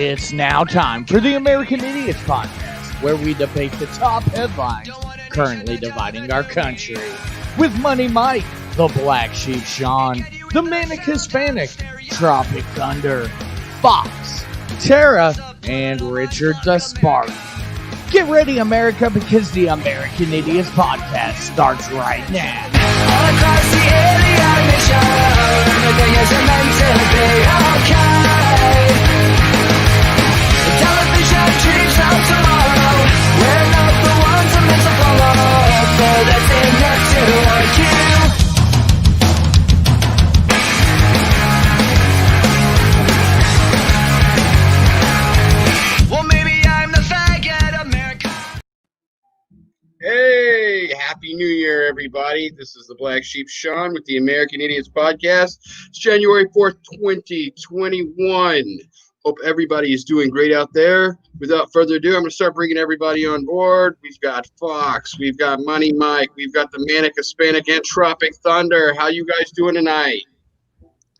It's now time for the American Idiots Podcast, where we debate the top headlines currently dividing our country. With Money Mike, the Black Sheep Sean, the Manic Hispanic, Tropic Thunder, Fox, Tara, and Richard the Spark. Get ready, America, because the American Idiots Podcast starts right now. All across the alien mission, everything isn't meant to be okay. The television dreams of tomorrow, we're not the ones I'm meant to follow, but that's enough to warn you. Well, maybe I'm the faggot America. Hey, Happy New Year, everybody. This is the Black Sheep Sean with the American Idiots Podcast. It's January 4th, 2021. Hope everybody is doing great out there. Without further ado, I'm going to start bringing everybody on board. We've got Fox, we've got Money Mike, we've got the Manic Hispanic and Tropic Thunder. How you guys doing tonight?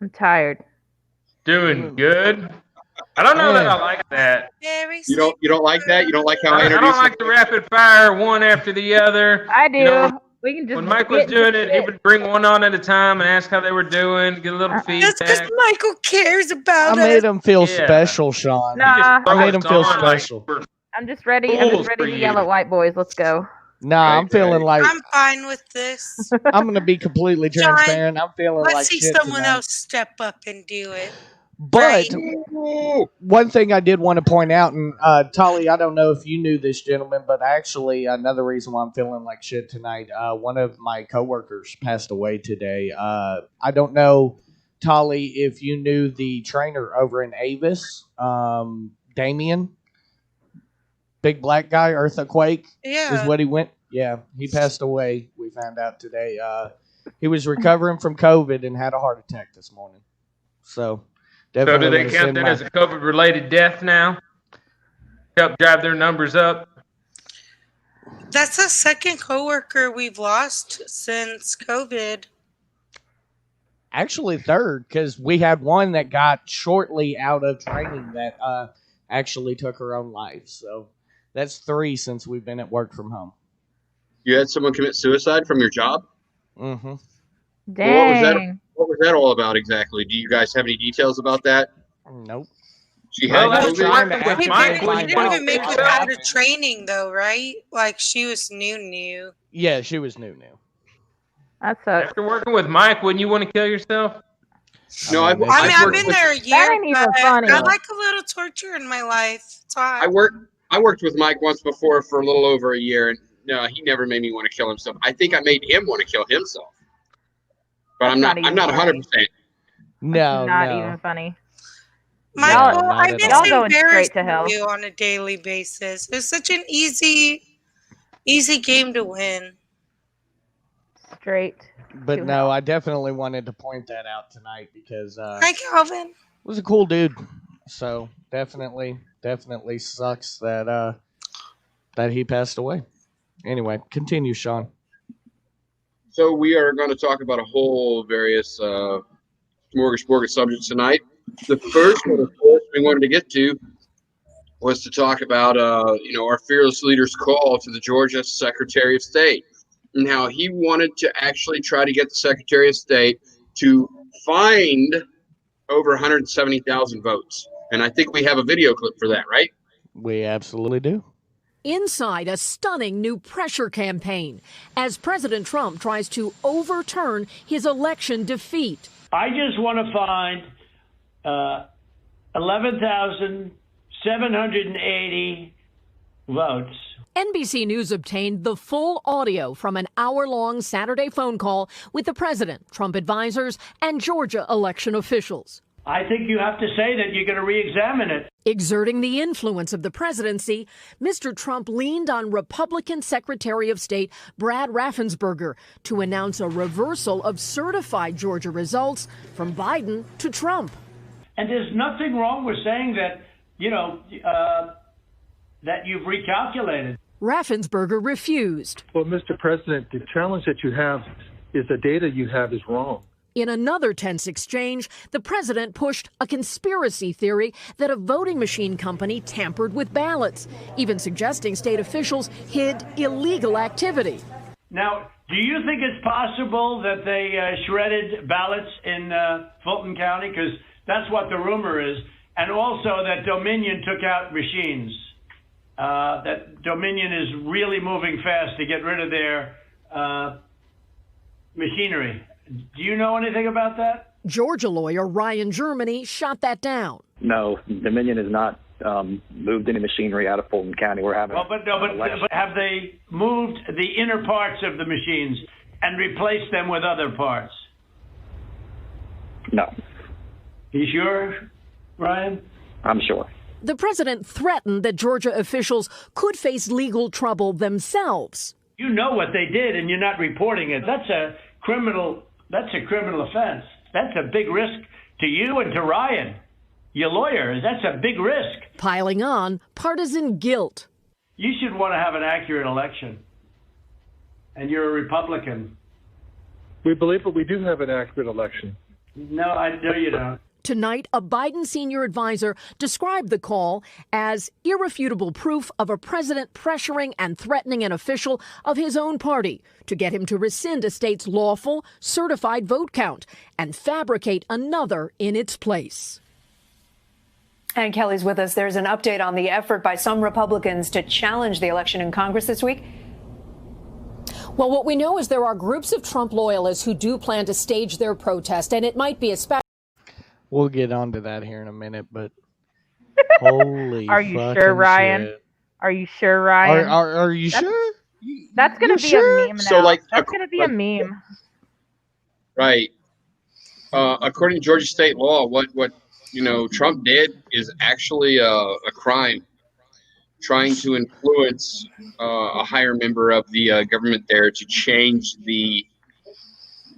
I'm tired. Doing good. I don't know that I like that. You don't like that? You don't like how I I introduce don't like the rapid fire one after the other. I do. You know, We can just when Mike was doing it, he would bring one on at a time and ask how they were doing, get a little That's because feedback. Michael cares about I made us. him feel Yeah. special, Sean. Nah, I made him feel Throw us on like special. we're I'm just ready. I'm Fools just ready for to yell you. at white boys. Let's go. Nah, I'm Right, feeling like I'm fine with this. I'm going to be completely John, transparent. I'm feeling Let's like see shit someone tonight. else step up and do it. But Right. Ooh, one thing I did want to point out, and Tolly, I don't know if you knew this gentleman, but actually another reason why I'm feeling like shit tonight, one of my coworkers passed away today. I don't know, Tolly, if you knew the trainer over in Avis, Damien, big black guy, Earthquake, Yeah. is what he went. Yeah, he passed away. We found out today. He was recovering from COVID and had a heart attack this morning. So So definitely do they wanna count send that my- as a COVID-related death now? Help drive their numbers up? That's the second coworker we've lost since COVID. Actually third, because we had one that got shortly out of training that actually took her own life. So that's three since we've been at work from home. you had someone commit suicide from your job? Mm-hmm. Dang. What was that all about exactly? Do you guys have any details about that? Nope. She Well, had that's COVID? trying to to ask He you Mike, didn't, to when he find you didn't out even make what it out happened. of training, though, right? Like, she was new. Yeah, she was new. That sucks. After working with Mike, wouldn't you want to kill yourself? No, I I've, mean, I mean, I've worked been with- there a year. ain't even but funny. I like a little torture in my life. It's hot. I worked with Mike once before for a little over a year, and no, he never made me want to kill himself. I think I made him want to kill himself, but I'm That's not. not I'm not even 100%. No, Not no. even funny. Michael, not I'm at just all. Y'all going straight embarrassed to hell. with you on a daily basis. It's such an easy game to win. Straight. But to no, hell. I definitely wanted to point that out tonight because Hi, Calvin. was a cool dude. So definitely sucks that that he passed away. Anyway, continue, Sean. So we are going to talk about a whole various smorgasbord subjects tonight. The first one, of course, we wanted to get to was to talk about our fearless leader's call to the Georgia Secretary of State, and how he wanted to actually try to get the Secretary of State to find over 170,000 votes. And I think we have a video clip for that, right? We absolutely do. Inside a stunning new pressure campaign as President Trump tries to overturn his election defeat. I just want to find 11,780 votes. NBC News obtained the full audio from an hour-long Saturday phone call with the president, Trump advisors, and Georgia election officials. I think you have to say that you're going to re-examine it. Exerting the influence of the presidency, Mr. Trump leaned on Republican Secretary of State Brad Raffensperger to announce a reversal of certified Georgia results from Biden to Trump. And there's nothing wrong with saying that, that you've recalculated. Raffensperger refused. Well, Mr. President, the challenge that you have is the data you have is wrong. In another tense exchange, the president pushed a conspiracy theory that a voting machine company tampered with ballots, even suggesting state officials hid illegal activity. Now, do you think it's possible that they shredded ballots in Fulton County? Because that's what the rumor is. And also that Dominion took out machines. That Dominion is really moving fast to get rid of their machinery. Do you know anything about that? Georgia lawyer Ryan Germany shot that down. No, Dominion has not moved any machinery out of Fulton County. We're having. But have they moved the inner parts of the machines and replaced them with other parts? No. You sure, Ryan? I'm sure. The president threatened that Georgia officials could face legal trouble themselves. You know what they did, and you're not reporting it. That's a criminal offense. That's a big risk to you and to Ryan, your lawyer. That's a big risk. Piling on partisan guilt. You should want to have an accurate election. And you're a Republican. We believe that we do have an accurate election. No, I know you don't. Tonight, a Biden senior advisor described the call as irrefutable proof of a president pressuring and threatening an official of his own party to get him to rescind a state's lawful, certified vote count and fabricate another in its place. And Kelly's with us. There's an update on the effort by some Republicans to challenge the election in Congress this week. Well, what we know is there are groups of Trump loyalists who do plan to stage their protest, and it might be a special. We'll get onto that here in a minute, but holy Are you fucking sure, Ryan? shit. Are you sure, Ryan? Are you sure? That's going to be sure? a meme now. So, like, that's going to be a meme. Right. According to Georgia state law, what Trump did is actually a crime. Trying to influence a higher member of the government there to change the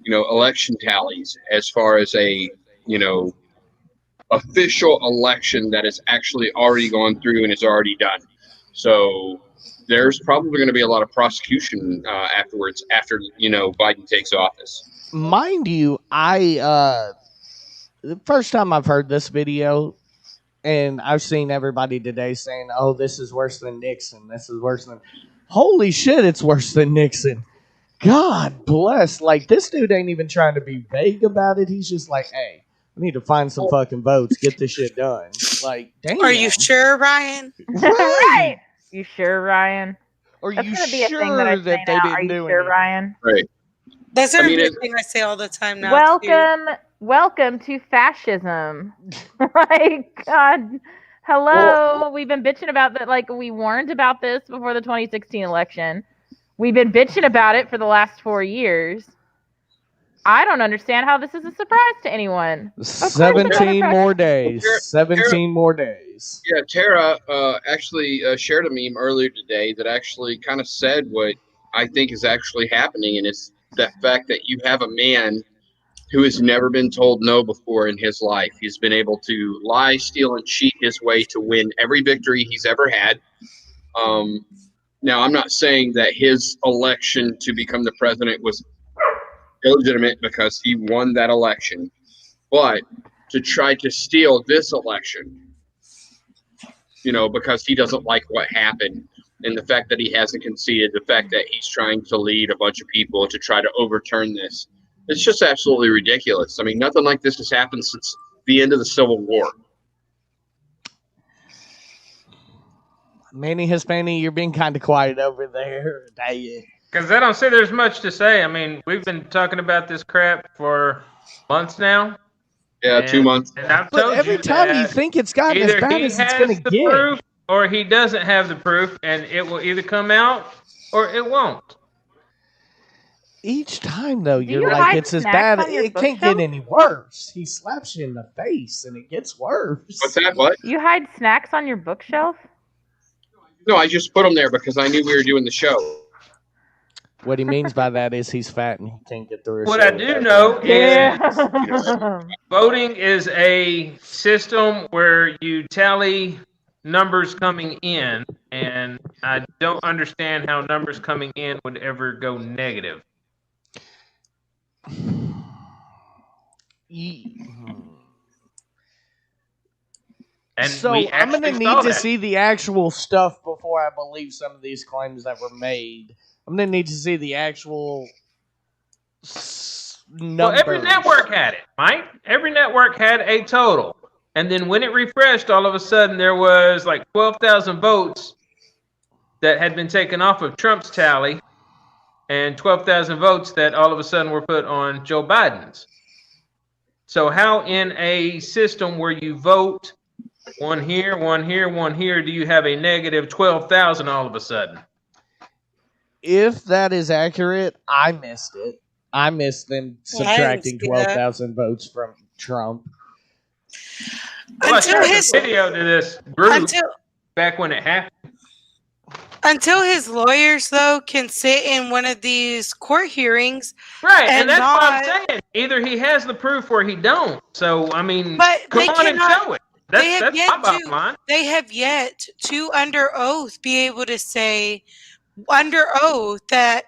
election tallies as far as a official election that is actually already gone through and is already done. So there's probably going to be a lot of prosecution afterwards after Biden takes office. Mind you, the first time I've heard this video, and I've seen everybody today saying, "Oh, this is worse than Nixon. This is worse than." Holy shit, it's worse than Nixon. God bless. Like, this dude ain't even trying to be vague about it. He's just like, "Hey, we need to find some fucking votes, get this shit done." Like, damn. Are you sure, Ryan? Right. You sure, Ryan? Are That's you going to be a sure thing that I say that they now. didn't Are you do sure, anything? Ryan? Right. That's a big thing I say all the time now. too. Welcome to fascism. Like, God, hello. We've been bitching about that. Like, we warned about this before the 2016 election. We've been bitching about it for the last 4 years. I don't understand how this is a surprise to anyone. 17 more days. 17 more days. Yeah, Tara actually shared a meme earlier today that actually kind of said what I think is actually happening, and it's the fact that you have a man who has never been told no before in his life. He's been able to lie, steal, and cheat his way to win every victory he's ever had. Now, I'm not saying that his election to become the president was illegitimate because he won that election, but to try to steal this election, because he doesn't like what happened, and the fact that he hasn't conceded, the fact that he's trying to lead a bunch of people to try to overturn this, it's just absolutely ridiculous. I mean, nothing like this has happened since the end of the Civil War. Manny Hispani, you're being kind of quiet over there. Because I don't say there's much to say. I mean, we've been talking about this crap for months now. Yeah, 2 months. And I've But told every you time that you think it's gotten as either bad he as it's has going to the get. proof or he doesn't have the proof, and it will either come out or it won't. Each time, though, you're you like, hide it's as snacks bad. on your It can't bookshelf? get any worse. He slaps you in the face, and it gets worse. What's that? What? You hide snacks on your bookshelf? No, I just put him there because I knew we were doing the show. What he means by that is he's fat and he can't get through. What I do know is voting is a system where you tally numbers coming in, and I don't understand how numbers coming in would ever go negative. And So we I'm going to actually need saw to that. see the actual stuff before I believe some of these claims that were made. I'm going to need to see the actual numbers. Well, every network had it, Mike. Every network had a total. And then when it refreshed, all of a sudden there was like 12,000 votes that had been taken off of Trump's tally and 12,000 votes that all of a sudden were put on Joe Biden's. So how in a system where you vote one here, one here, one here, do you have a negative 12,000 all of a sudden? If that is accurate, I missed it. I missed them subtracting 12,000 votes from Trump. Well, I shared a video to this group back when it happened. Until his lawyers, though, can sit in one of these court hearings. Right, and that's what I'm saying. Either he has the proof or he don't. So, I mean, come on and show it. That's my bottom line. They have yet to, under oath, be able to say, under oath, that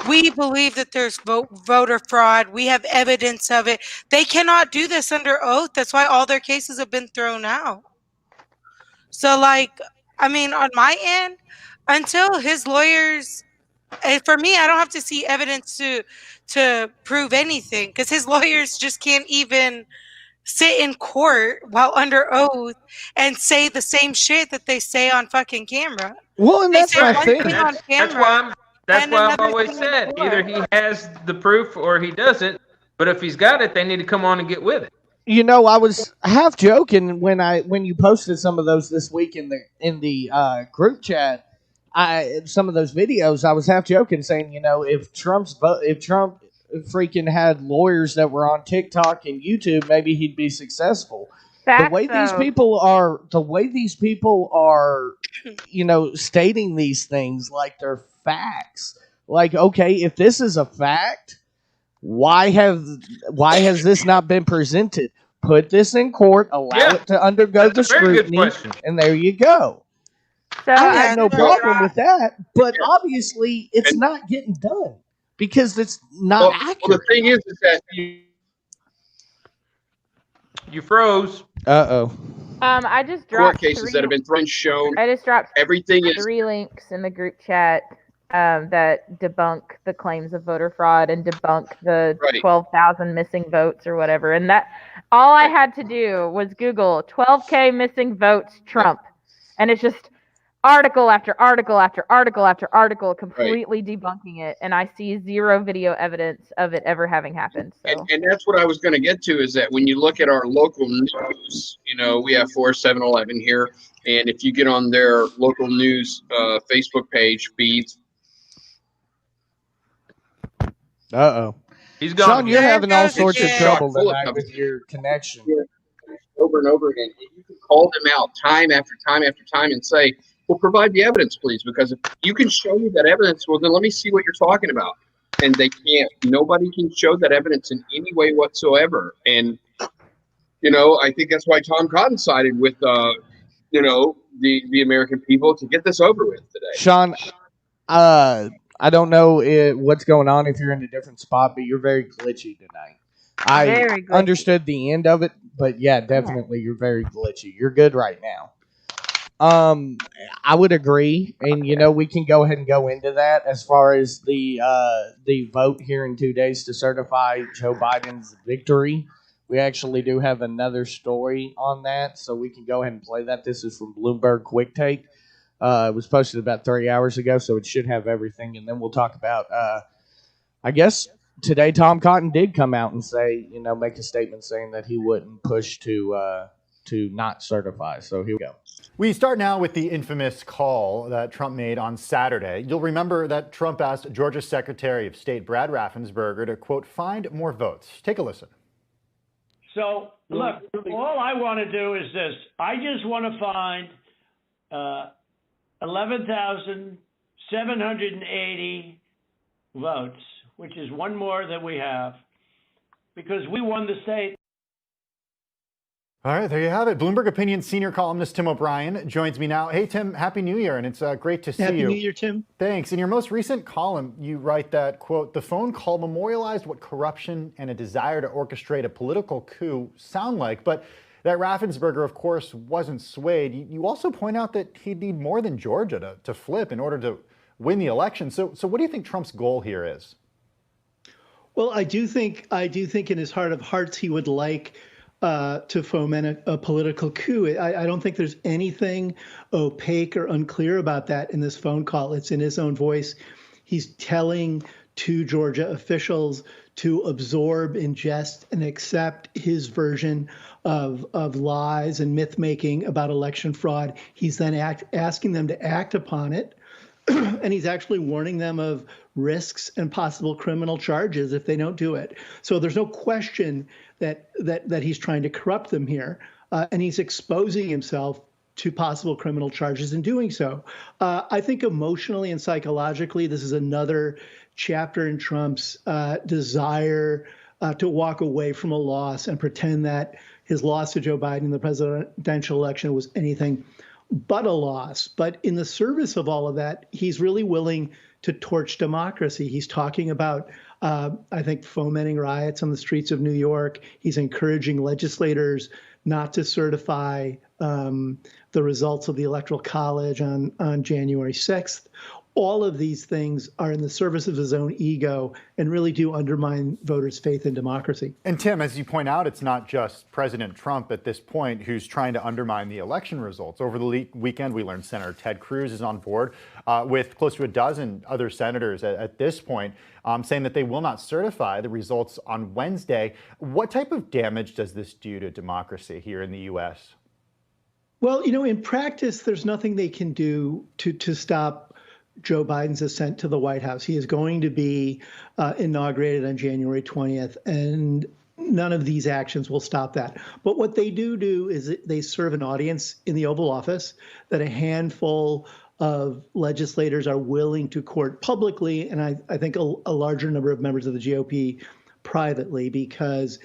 we believe that there's voter fraud. We have evidence of it. They cannot do this under oath. That's why all their cases have been thrown out. So, like, I mean, on my end, until his lawyers, for me, I don't have to see evidence to prove anything because his lawyers just can't even sit in court while under oath and say the same shit that they say on fucking camera. Well, and that's my thing. That's why I've always said either he has the proof or he doesn't. But if he's got it, they need to come on and get with it. You know, I was half joking when you posted some of those this week in the group chat. Some of those videos, I was half joking, saying, you know, if Trump freaking had lawyers that were on TikTok and YouTube, maybe he'd be successful. The way these people are, you know, stating these things like they're facts. Like, okay, if this is a fact, why has this not been presented? Put this in court, allow it to undergo the scrutiny, and there you go. So I have no problem with that, but obviously it's not getting done because it's not accurate. Well, the thing is that you froze. I just court dropped cases that have been shown. I just dropped everything is 3 links in the group chat that debunk the claims of voter fraud and debunk the 12,000 missing votes or whatever. And that all I had to do was Google 12K missing votes Trump, and it's just article after article after article after article completely debunking it, and I see zero video evidence of it ever having happened. So. And that's what I was going to get to, is that when you look at our local news, you know, we have 4711 here, and if you get on their local news Facebook page feeds. He's gone. Sean, you're having all sorts of trouble tonight with your connection. Over and over again. You can call them out time after time after time and say, well, provide the evidence, please, because if you can show me that evidence, well, then let me see what you're talking about. And they can't. Nobody can show that evidence in any way whatsoever. And, you know, I think that's why Tom Cotton sided with, you know, the American people to get this over with today. Sean, I don't know what's going on if you're in a different spot, but you're very glitchy tonight. I understood the end of it, but yeah, definitely you're very glitchy. You're good right now. I would agree, and you know, we can go ahead and go into that as far as the vote here in 2 days to certify Joe Biden's victory. We actually do have another story on that, so we can go ahead and play that. This is from Bloomberg Quick Take. It was posted about 3 hours ago, so it should have everything, and then we'll talk about, I guess, today Tom Cotton did come out and say, you know, make a statement saying that he wouldn't push to not certify. So here we go. We start now with the infamous call that Trump made on Saturday. You'll remember that Trump asked Georgia Secretary of State Brad Raffensperger to, quote, find more votes. Take a listen. So, look, all I want to do is this. I just want to find 11,780 votes, which is one more than we have, because we won the state. All right, there you have it. Bloomberg Opinion senior columnist Tim O'Brien joins me now. Hey, Tim, Happy New Year, and it's great to see you. Happy New Year, Tim. Thanks. In your most recent column, you write that, quote, the phone call memorialized what corruption and a desire to orchestrate a political coup sound like, but that Raffensperger, of course, wasn't swayed. You also point out that he'd need more than Georgia to flip in order to win the election. So what do you think Trump's goal here is? Well, I do think in his heart of hearts he would like to foment a political coup. I don't think there's anything opaque or unclear about that in this phone call. It's in his own voice. He's telling to Georgia officials to absorb, ingest, and accept his version of lies and myth-making about election fraud. He's then asking them to act upon it. And he's actually warning them of risks and possible criminal charges if they don't do it. So there's no question that he's trying to corrupt them here, and he's exposing himself to possible criminal charges in doing so. I think emotionally and psychologically, this is another chapter in Trump's desire to walk away from a loss and pretend that his loss to Joe Biden in the presidential election was anything but a loss. But in the service of all of that, he's really willing to torch democracy. He's talking about, I think, fomenting riots on the streets of New York. He's encouraging legislators not to certify the results of the Electoral College on January 6th. All of these things are in the service of his own ego and really do undermine voters' faith in democracy. And Tim, as you point out, it's not just President Trump at this point who's trying to undermine the election results. Over the weekend, we learned Senator Ted Cruz is on board with close to a dozen other senators at this point, saying that they will not certify the results on Wednesday. What type of damage does this do to democracy here in the U.S.? Well, in practice, there's nothing they can do to stop Joe Biden's ascent to the White House. He is going to be inaugurated on January 20th, and none of these actions will stop that. But what they do is they serve an audience in the Oval Office that a handful of legislators are willing to court publicly, and I think a larger number of members of the GOP privately, because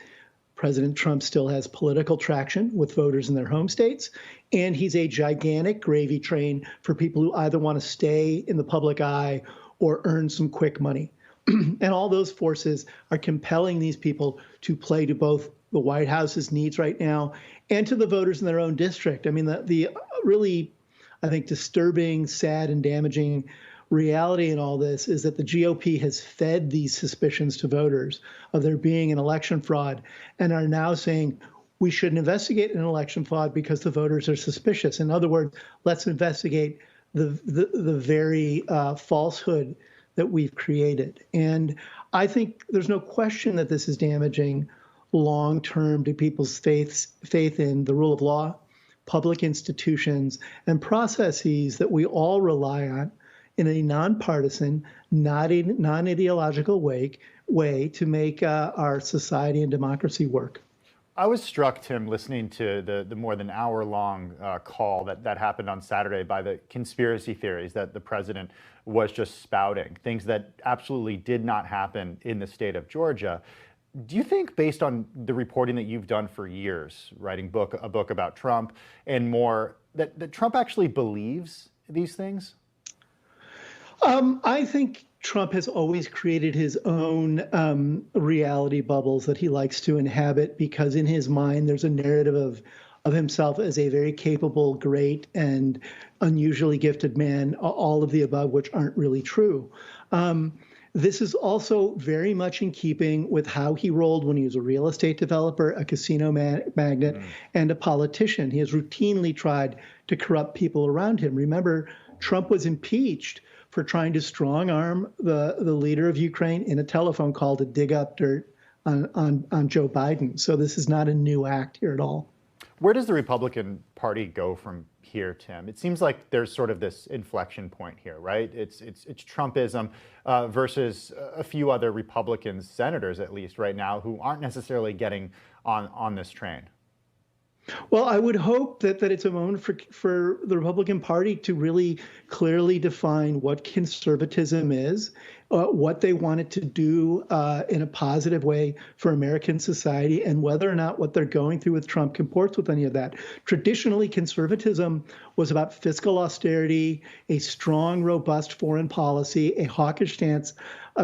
President Trump still has political traction with voters in their home states, and he's a gigantic gravy train for people who either want to stay in the public eye or earn some quick money. And all those forces are compelling these people to play to both the White House's needs right now and to the voters in their own district. I mean, the really, I think, disturbing, sad, and damaging reality in all this is that the GOP has fed these suspicions to voters of there being an election fraud and are now saying we shouldn't investigate an election fraud because the voters are suspicious. In other words, let's investigate the very falsehood that we've created. And I think there's no question that this is damaging long-term to people's faith in the rule of law, public institutions, and processes that we all rely on in a nonpartisan, non-ideological way to make our society and democracy work. I was struck, Tim, listening to the more than hour-long call that happened on Saturday by the conspiracy theories that the president was just spouting, things that absolutely did not happen in the state of Georgia. Do you think, based on the reporting that you've done for years, writing a book about Trump and more, that Trump actually believes these things? I think Trump has always created his own reality bubbles that he likes to inhabit, because in his mind there's a narrative of himself as a very capable, great, and unusually gifted man, all of the above, which aren't really true. This is also very much in keeping with how he rolled when he was a real estate developer, a casino magnate, and a politician. He has routinely tried to corrupt people around him. Remember, Trump was impeached for trying to strong-arm the leader of Ukraine in a telephone call to dig up dirt on Joe Biden. So this is not a new act here at all. Where does the Republican Party go from here, Tim? It seems like there's sort of this inflection point here, right? It's Trumpism versus a few other Republican senators, at least right now, who aren't necessarily getting on this train. Well, I would hope that it's a moment for the Republican Party to really clearly define what conservatism is, what they want it to do in a positive way for American society, and whether or not what they're going through with Trump comports with any of that. Traditionally, conservatism was about fiscal austerity, a strong, robust foreign policy, a hawkish stance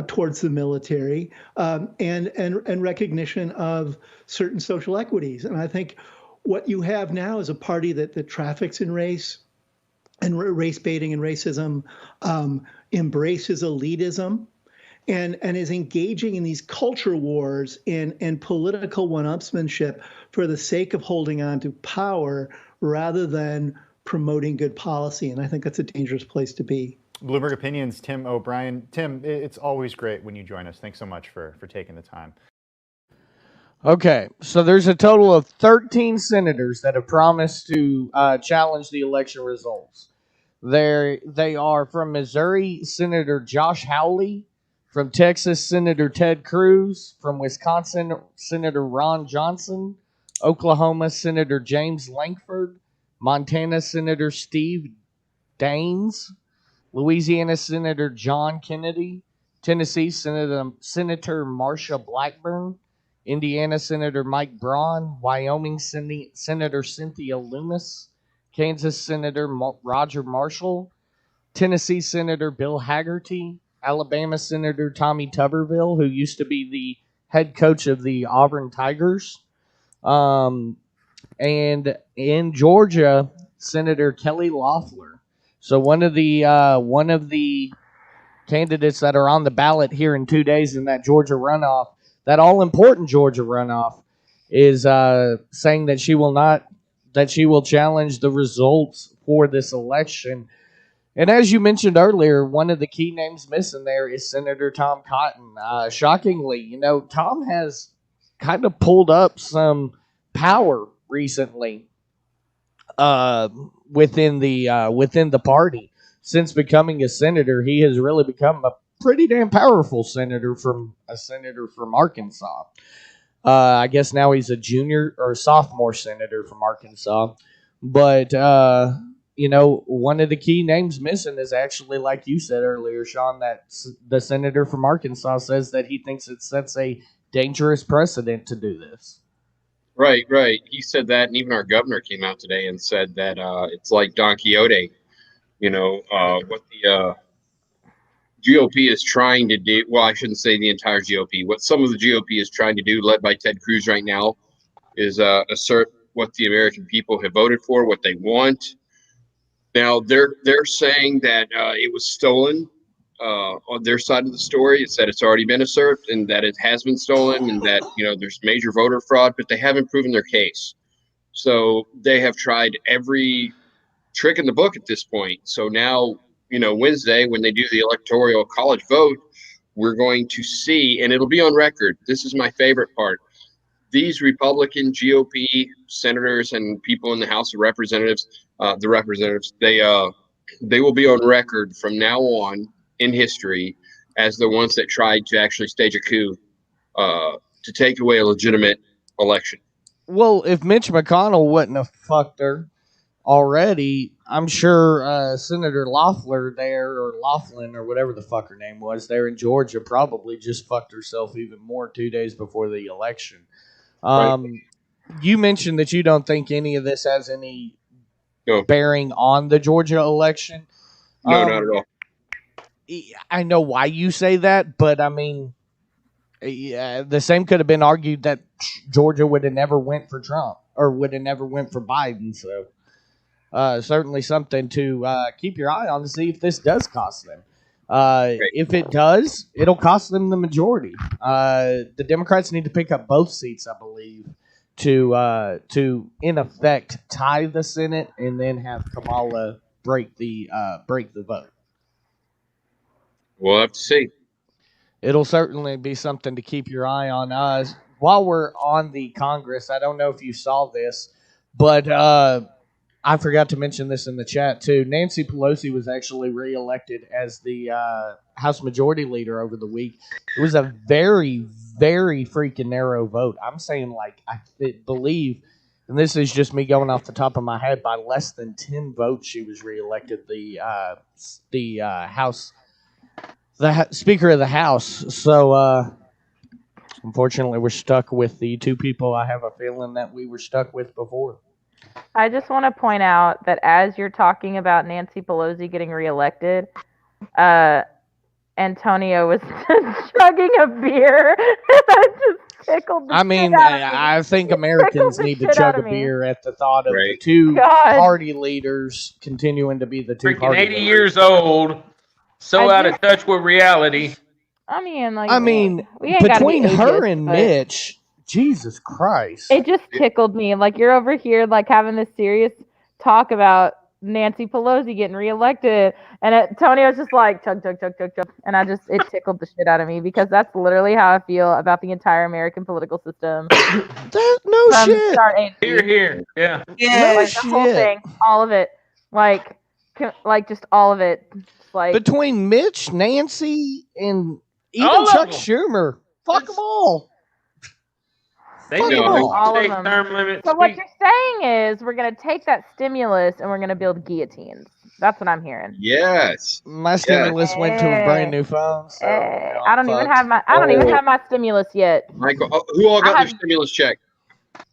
towards the military, and recognition of certain social equities. And I think what you have now is a party that traffics in race and race baiting and racism, embraces elitism, and is engaging in these culture wars and political one-upsmanship for the sake of holding on to power rather than promoting good policy. And I think that's a dangerous place to be. Bloomberg Opinions, Tim O'Brien. Tim, it's always great when you join us. Thanks so much for taking the time. Okay, so there's a total of 13 senators that have promised to challenge the election results. They are from Missouri, Senator Josh Hawley; from Texas, Senator Ted Cruz; from Wisconsin, Senator Ron Johnson; Oklahoma, Senator James Lankford; Montana, Senator Steve Daines; Louisiana, Senator John Kennedy; Tennessee, Senator Marsha Blackburn; Indiana, Senator Mike Braun; Wyoming, Senator Cynthia Loomis; Kansas, Senator Roger Marshall; Tennessee, Senator Bill Haggerty; Alabama, Senator Tommy Tuberville, who used to be the head coach of the Auburn Tigers; and in Georgia, Senator Kelly Loeffler. So one of the candidates that are on the ballot here in 2 days in that Georgia runoff, that all-important Georgia runoff, is saying that she will challenge the results for this election. And as you mentioned earlier, one of the key names missing there is Senator Tom Cotton. Shockingly, Tom has kind of pulled up some power recently within the party. Since becoming a senator, he has really become a pretty damn powerful senator from Arkansas. I guess now he's a junior or sophomore senator from Arkansas. But, one of the key names missing is actually, like you said earlier, Sean, that the senator from Arkansas says that he thinks it sets a dangerous precedent to do this. Right. He said that, and even our governor came out today and said that it's like Don Quixote. What the GOP is trying to do. Well, I shouldn't say the entire GOP. What some of the GOP is trying to do, led by Ted Cruz right now, is assert what the American people have voted for, what they want. Now they're saying that it was stolen on their side of the story. It said it's already been asserted and that it has been stolen and that there's major voter fraud, but they haven't proven their case. So they have tried every trick in the book at this point. So now, Wednesday, when they do the electoral college vote, we're going to see, and it'll be on record. This is my favorite part. These Republican GOP senators and people in the House of Representatives, they will be on record from now on in history as the ones that tried to actually stage a coup to take away a legitimate election. Well, if Mitch McConnell wouldn't have fucked her already, I'm sure Senator Loeffler there, or Laughlin, or whatever the fuck her name was, there in Georgia, probably just fucked herself even more 2 days before the election. Right. You mentioned that you don't think any of this has any bearing on the Georgia election. No, not at all. I know why you say that, but I mean, the same could have been argued that Georgia would have never went for Trump or would have never went for Biden. So certainly something to keep your eye on to see if this does cost them. If it does, it'll cost them the majority. The Democrats need to pick up both seats, I believe, to in effect tie the Senate and then have Kamala break the vote. We'll have to see. It'll certainly be something to keep your eye on. While we're on the Congress, I don't know if you saw this, but I forgot to mention this in the chat too. Nancy Pelosi was actually reelected as the House Majority Leader over the week. It was a very, very freaking narrow vote. I'm saying, I believe and this is just me going off the top of my head, by less than 10 votes, she was reelected the House, Speaker of the House. So, unfortunately, we're stuck with the two people I have a feeling that we were stuck with before. I just want to point out that as you're talking about Nancy Pelosi getting reelected, Antonio was chugging a beer. That just tickled the I mean, shit out of me. I think Americans need to shit out chug a of me. beer at the thought of Right. the two God. party leaders continuing to be the two Freaking party 80 leaders. years old, so I out of touch with reality. I mean, like, I mean, we ain't gotta be between her ageist, and but Mitch, Jesus Christ. it just tickled me. Like, you're over here, like, having this serious talk about Nancy Pelosi getting reelected, and Antonio's just like chug, chug, chug, chug, chug, and it tickled the shit out of me because that's literally how I feel about the entire American political system. No From shit. start A to Here, Z. here, yeah. Yeah. Like the whole shit. thing, all of it, like just all of it, just like Between Mitch, Nancy, and even All of Chuck them. Schumer, fuck them all. They Fuck need them all. all of to them. term limits. So what you're saying is we're gonna take that stimulus and we're gonna build guillotines. That's what I'm hearing. Yes. My stimulus went to a brand new phone. So, I don't even have my stimulus yet. Michael, who all got I their stimulus check?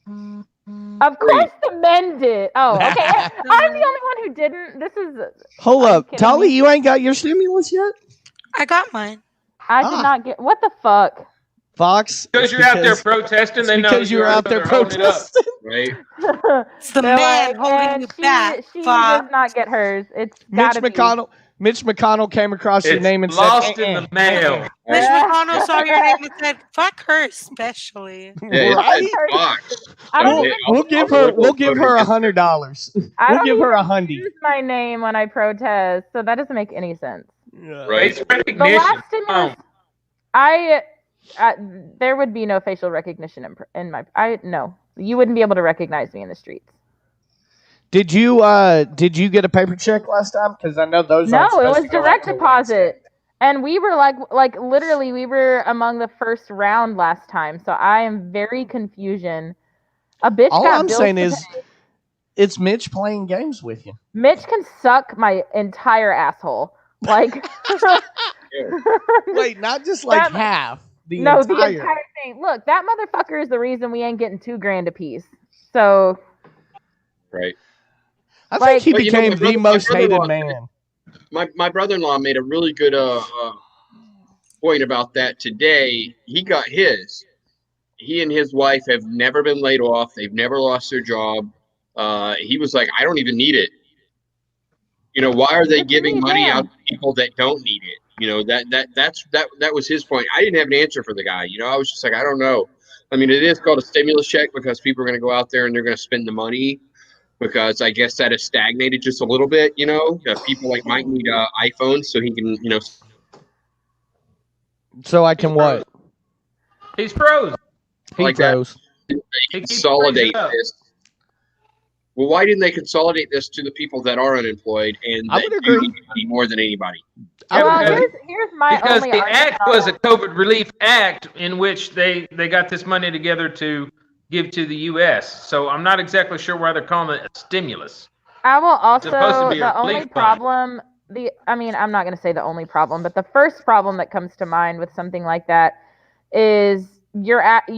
Of course the men did. Oh, okay. I'm the only one who didn't. This is. Hold Are you up, kidding Tully, me? you ain't got your stimulus yet? I got mine. I did not get. What the fuck? Fox? Because you're out there protesting, they know because you're out there protesting. Right. It's the They're man like, holding and you back. She Fox. does not get hers. It's Mitch gotta be. McConnell came across your It's name and lost said, in the mail. Mitch McConnell saw your name and said, "Fuck her, especially." Yeah, Right? it's Fox. I don't We'll, even, we'll give her $100. I We'll don't give her even $100. use my name when I protest, so that doesn't make any sense. Right. It's The recognition. last stimulus, there would be no facial recognition in my. No, you wouldn't be able to recognize me in the streets. Did you get a paper check last time? Because I know those. No, aren't it supposed was to go direct out till deposit. And we were like literally, we were among the first round last time. So I am very confusion. A bitch All got I'm bills saying to is, pay. it's Mitch playing games with you. Mitch can suck my entire asshole. Like, Wait, not just like That- half. The no, entire. the entire thing. Look, that motherfucker is the reason we ain't getting $2,000 a piece. So, Right. I like- think he But you know, became my brother- the my most hated brother-in-law- man. My brother-in-law made a really good point about that today. He got his. He and his wife have never been laid off. They've never lost their job. He was like, I don't even need it. You know, why are they giving money out to people that don't need it? You know, that was his point. I didn't have an answer for the guy. You know, I was just like, I don't know. I mean, it is called a stimulus check because people are going to go out there and they're going to spend the money because I guess that has stagnated just a little bit. You know, people like Mike need iPhones so he can, you know. So I can what? He's frozen. He Like that. froze. They He keeps consolidate freezing up. this. Well, why didn't they consolidate this to the people that are unemployed and I that would do agree. need money more than anybody? well, because- here's my Because only the argument act on was that. a COVID relief act in which they got this money together to give to the U.S. So I'm not exactly sure why they're calling it a stimulus. I will also, supposed to be a the only relief fund. problem, I'm not going to say the only problem, but the first problem that comes to mind with something like that is you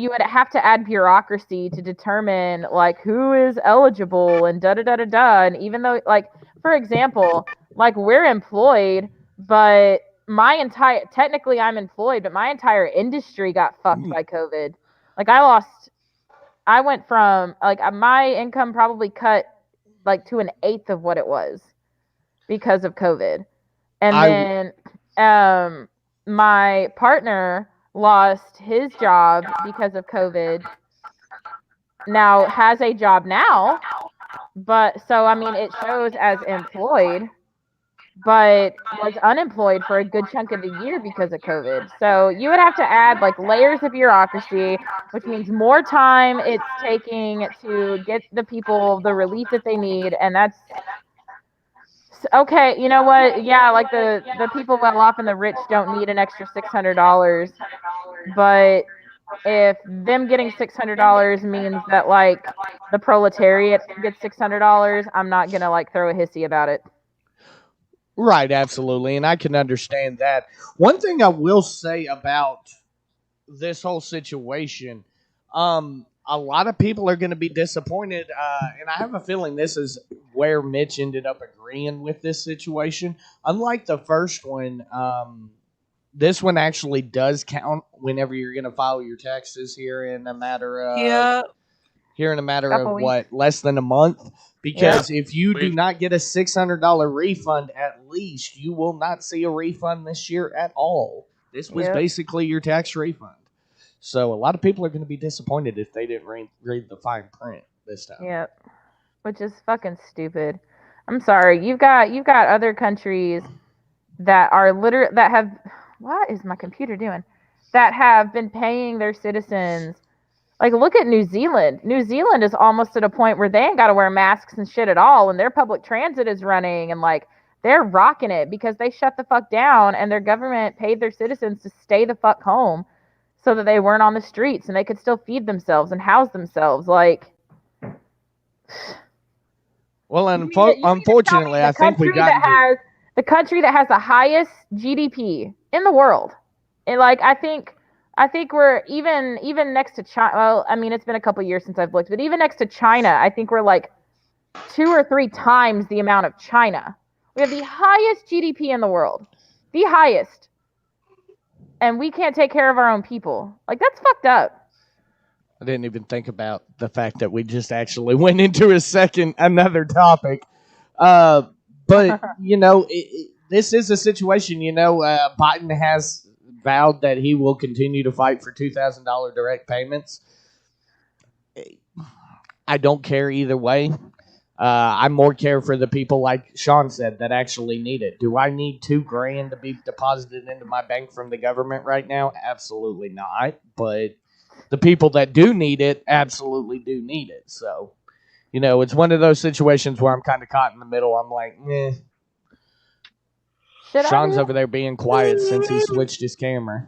would have to add bureaucracy to determine like who is eligible and da da da da da. And even though, like, for example, like we're employed, but technically I'm employed, but my entire industry got fucked by COVID. Like I went from like my income probably cut like to an eighth of what it was because of COVID. And then my partner lost his job because of COVID. Now has a job now, but so I mean it shows as employed, but was unemployed for a good chunk of the year because of COVID. So you would have to add like layers of bureaucracy, which means more time it's taking to get the people the relief that they need. And that's okay. You know what? Yeah, like the people well off and the rich don't need an extra $600, but if them getting $600 means that like the proletariat gets $600, I'm not gonna like throw a hissy about it. Right, absolutely, and I can understand that. One thing I will say about this whole situation, a lot of people are going to be disappointed, and I have a feeling this is where Mitch ended up agreeing with this situation. Unlike the first one, this one actually does count whenever you're going to file your taxes here in a matter of Couple weeks. what, less than a month. Because if you do not get a $600 refund, at least you will not see a refund this year at all. This was basically your tax refund. So a lot of people are going to be disappointed if they didn't read the fine print this time. Yep. Which is fucking stupid. I'm sorry. You've got other countries that are that have, what is my computer doing? That have been paying their citizens. Like, look at New Zealand. New Zealand is almost at a point where they ain't got to wear masks and shit at all, and their public transit is running, and like they're rocking it because they shut the fuck down, and their government paid their citizens to stay the fuck home so that they weren't on the streets and they could still feed themselves and house themselves. Like, well, unfortunately, I think we got the country that has the highest GDP in the world, and like I think we're even next to China. Well, I mean, it's been a couple years since I've looked, but even next to China, I think we're like 2 or 3 times the amount of China. We have the highest GDP in the world, the highest, and we can't take care of our own people. Like, that's fucked up. I didn't even think about the fact that we just actually went into another topic. But you know, this is a situation. You know, Biden has vowed that he will continue to fight for $2,000 direct payments. I don't care either way. I more care for the people, like Sean said, that actually need it. Do I need $2,000 to be deposited into my bank from the government right now? Absolutely not. But the people that do need it absolutely do need it. So, you know, it's one of those situations where I'm kind of caught in the middle. I'm like, meh. Sean's over there being quiet since he switched his camera.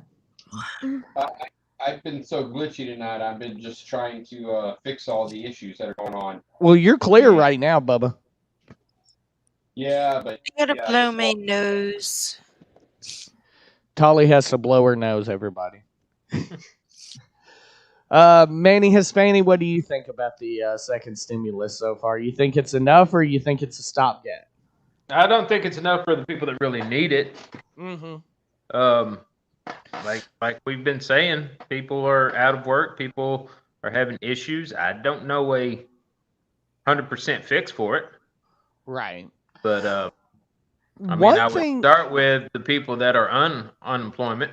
I've been so glitchy tonight. I've been just trying to fix all the issues that are going on. Well, you're clear right now, Bubba. Yeah, but I gotta blow my nose. Tolly has to blow her nose, everybody. Manny Hispani, what do you think about the second stimulus so far? You think it's enough, or you think it's a stopgap? I don't think it's enough for the people that really need it. Mm-hmm. Like we've been saying, people are out of work. People are having issues. I don't know a 100% fix for it. Right. But I would start with the people that are unemployment.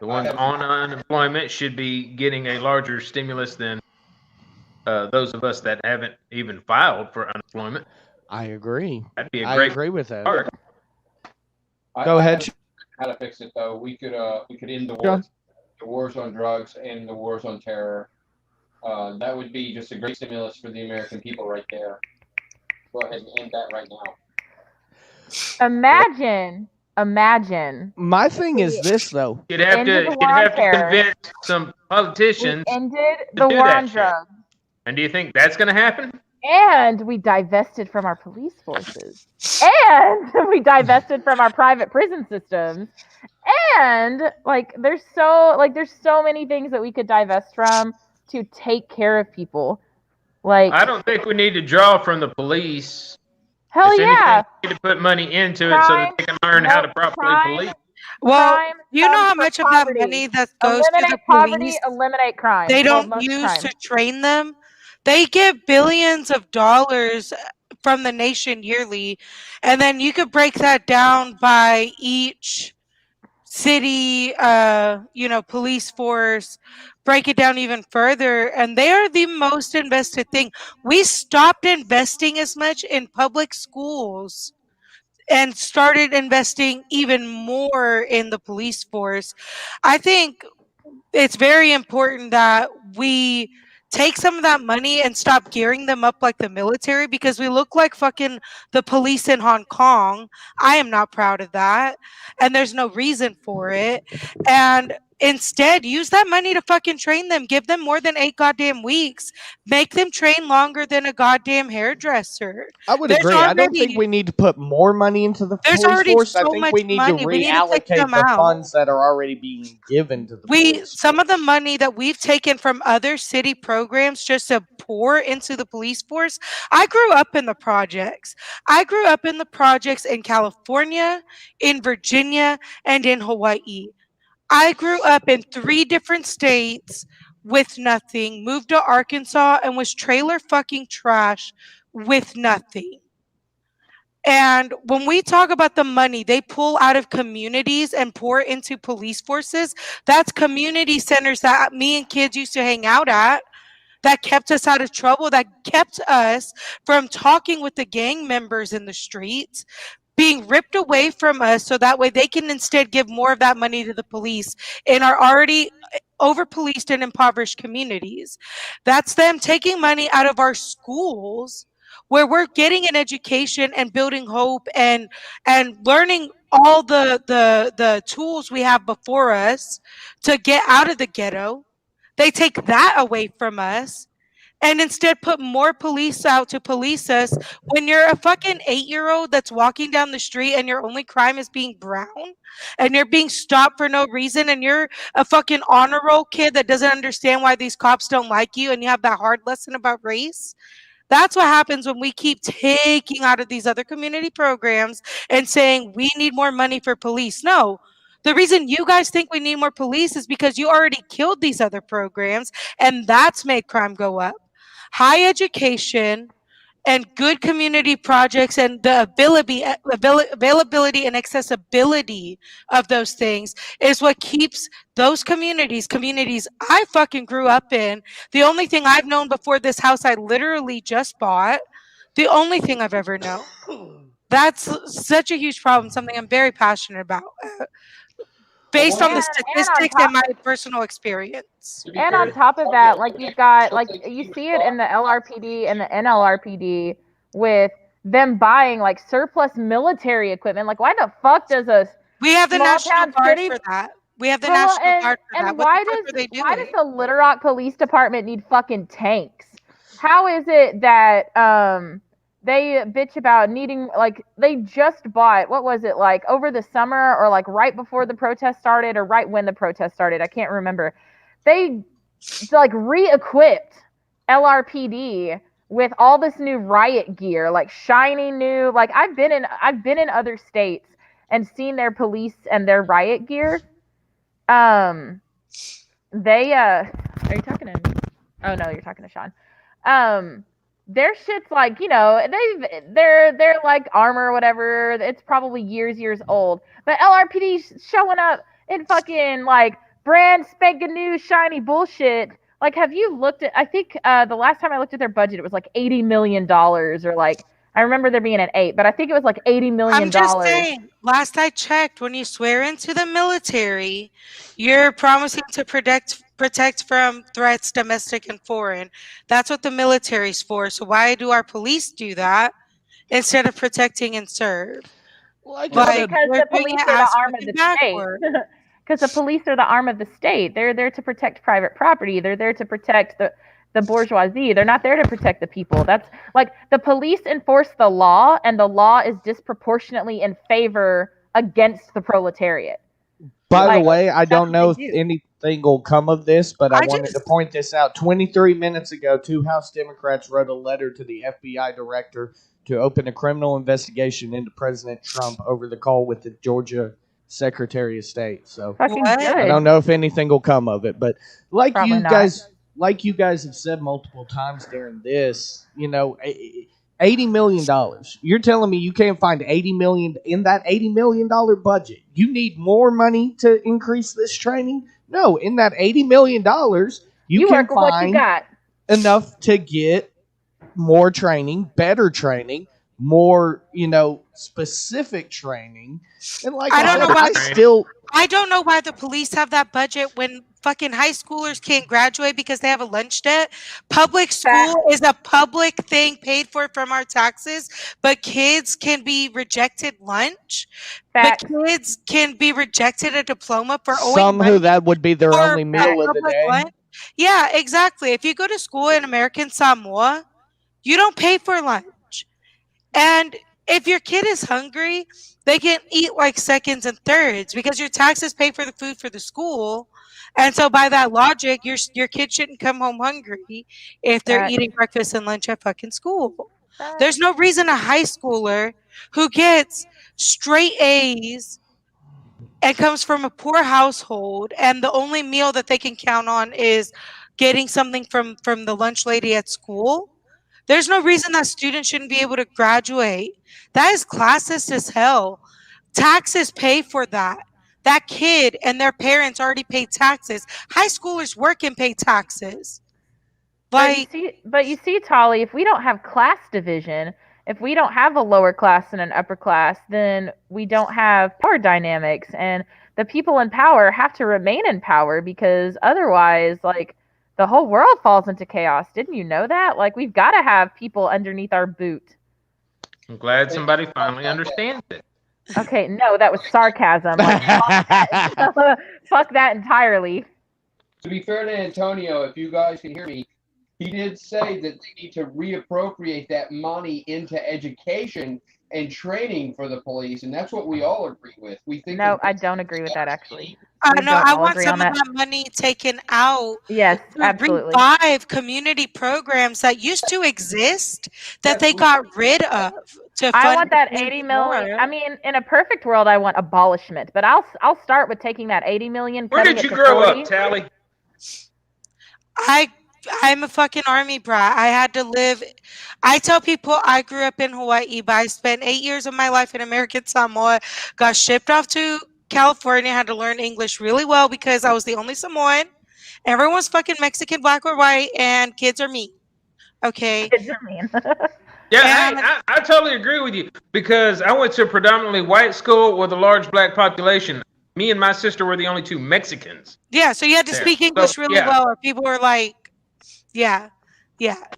The ones on unemployment should be getting a larger stimulus than those of us that haven't even filed for unemployment. I agree. That'd be a I great agree with that. start. Go ahead. How to fix it though? We could end the wars on drugs and the wars on terror. That would be just a great stimulus for the American people right there. Go ahead and end that right now. Imagine. My thing is this though. You'd have to convince some politicians. We ended the war on drugs. And do you think that's going to happen? And we divested from our police forces. And we divested from our private prison systems. And there's so many things that we could divest from to take care of people. I don't think we need to draw from the police. Hell yeah. We need to put money into it so that they can learn how to properly police. Well, you know how much of that money that goes to the police, eliminate crime. They don't use to train them. They get billions of dollars from the nation yearly, and then you could break that down by each city, police force, break it down even further, and they are the most invested thing. We stopped investing as much in public schools and started investing even more in the police force. I think it's very important that we take some of that money and stop gearing them up like the military, because we look like fucking the police in Hong Kong. I am not proud of that, and there's no reason for it. And Instead, use that money to fucking train them. Give them more than 8 goddamn weeks. Make them train longer than a goddamn hairdresser. I would There's agree. I don't think already- we need to put more money into the There's police already force. I so think much we need money. to We need to take reallocate them the out. funds that are already being given to the police. Some of the money that we've taken from other city programs just to pour into the police force. I grew up in the projects. I grew up in the projects in California, in Virginia, and in Hawaii. I grew up in 3 different states with nothing, moved to Arkansas, and was trailer fucking trash with nothing. And when we talk about the money they pull out of communities and pour into police forces, that's community centers that me and kids used to hang out at, that kept us out of trouble, that kept us from talking with the gang members in the streets, being ripped away from us so that way they can instead give more of that money to the police in our already over-policed and impoverished communities. That's them taking money out of our schools where we're getting an education and building hope and learning all the tools we have before us to get out of the ghetto. They take that away from us and instead put more police out to police us when you're a fucking 8-year-old that's walking down the street and your only crime is being brown and you're being stopped for no reason and you're a fucking honor roll kid that doesn't understand why these cops don't like you and you have that hard lesson about race. That's what happens when we keep taking out of these other community programs and saying we need more money for police. No. The reason you guys think we need more police is because you already killed these other programs and that's made crime go up. High education and good community projects and the availability and accessibility of those things is what keeps those communities I fucking grew up in. The only thing I've known before this house I literally just bought, the only thing I've ever known. That's such a huge problem, something I'm very passionate about. Based on the statistics and my personal experience. And on top of that, like you've got, like you see it in the LRPD and the NLRPD with them buying like surplus military equipment. Like, why the fuck does we have the National Guard for that? We have the National Guard for that. And why does the Little Rock Police Department need fucking tanks? How is it that they bitch about needing, like, they just bought, what was it, like over the summer or like right before the protest started or right when the protest started? I can't remember. They like re-equipped LRPD with all this new riot gear, like shiny new, like I've been in other states and seen their police and their riot gear. Are you talking to me? Oh no, you're talking to Sean. Their shit's like, you know, they're like armor or whatever. It's probably years old. But LRPD's showing up in fucking like brand spanking new shiny bullshit. Like, have you looked at, I think the last time I looked at their budget, it was like $80 million or like, I remember there being an 8, but I think it was like $80 million. I'm just saying, last I checked, when you swear into the military, you're promising to protect from threats, domestic and foreign. That's what the military's for. So why do our police do that instead of protecting and serve? Because the police are the arm of the state. Because the police are the arm of the state. They're there to protect private property. They're there to protect the bourgeoisie. They're not there to protect the people. That's like the police enforce the law, and the law is disproportionately in favor against the proletariat. By the way, I don't know if anything will come of this, but I wanted to point this out. 23 minutes ago, 2 House Democrats wrote a letter to the FBI director to open a criminal investigation into President Trump over the call with the Georgia Secretary of State. So I don't know if anything will come of it, but like you guys have said multiple times during this, you know, $80 million. You're telling me you can't find $80 million in that $80 million budget? You need more money to increase this training? No, in that $80 million, you can find enough to get more training, better training, more, specific training. And like I don't know why. I I don't know why the police have that budget when fucking high schoolers can't graduate because they have a lunch debt. Public school is a public thing paid for from our taxes, but kids can be rejected lunch. But kids can be rejected a diploma for owing some money who that would be their for only meal of the public day. lunch. Yeah, exactly. If you go to school in American Samoa, you don't pay for lunch. And if your kid is hungry, they can eat like seconds and thirds because your taxes pay for the food for the school. And so by that logic, your kid shouldn't come home hungry if they're eating breakfast and lunch at fucking school. There's no reason a high schooler who gets straight A's and comes from a poor household and the only meal that they can count on is getting something from the lunch lady at school. There's no reason that students shouldn't be able to graduate. That is classist as hell. Taxes pay for that. That kid and their parents already pay taxes. High schoolers work and pay taxes. But you see, Tolly, if we don't have class division, if we don't have a lower class and an upper class, then we don't have power dynamics. And the people in power have to remain in power because otherwise, like, the whole world falls into chaos. Didn't you know that? Like, we've got to have people underneath our boot. I'm glad somebody finally understands it. Okay, no, that was sarcasm. Like, fuck that entirely. To be fair to Antonio, if you guys can hear me, he did say that they need to reappropriate that money into education and training for the police, and that's what we all agree with. We think. No, I don't agree with that, actually. No, I want some of that money taken out. Yes, to absolutely. revive community programs that used to exist that they got rid of. I want that 80 million. I mean, in a perfect world, I want abolishment, but I'll start with taking that 80 million. Where did you grow up, Tally? I'm a fucking army brat. I had to live. I tell people I grew up in Hawaii, but I spent 8 years of my life in American Samoa, got shipped off to California, had to learn English really well because I was the only Samoan. Everyone's fucking Mexican, black, or white, and kids are mean. Okay. Kids are mean. Yeah, I totally agree with you because I went to a predominantly white school with a large black population. Me and my sister were the only two Mexicans. Yeah, so you had to speak English really well, or people were like,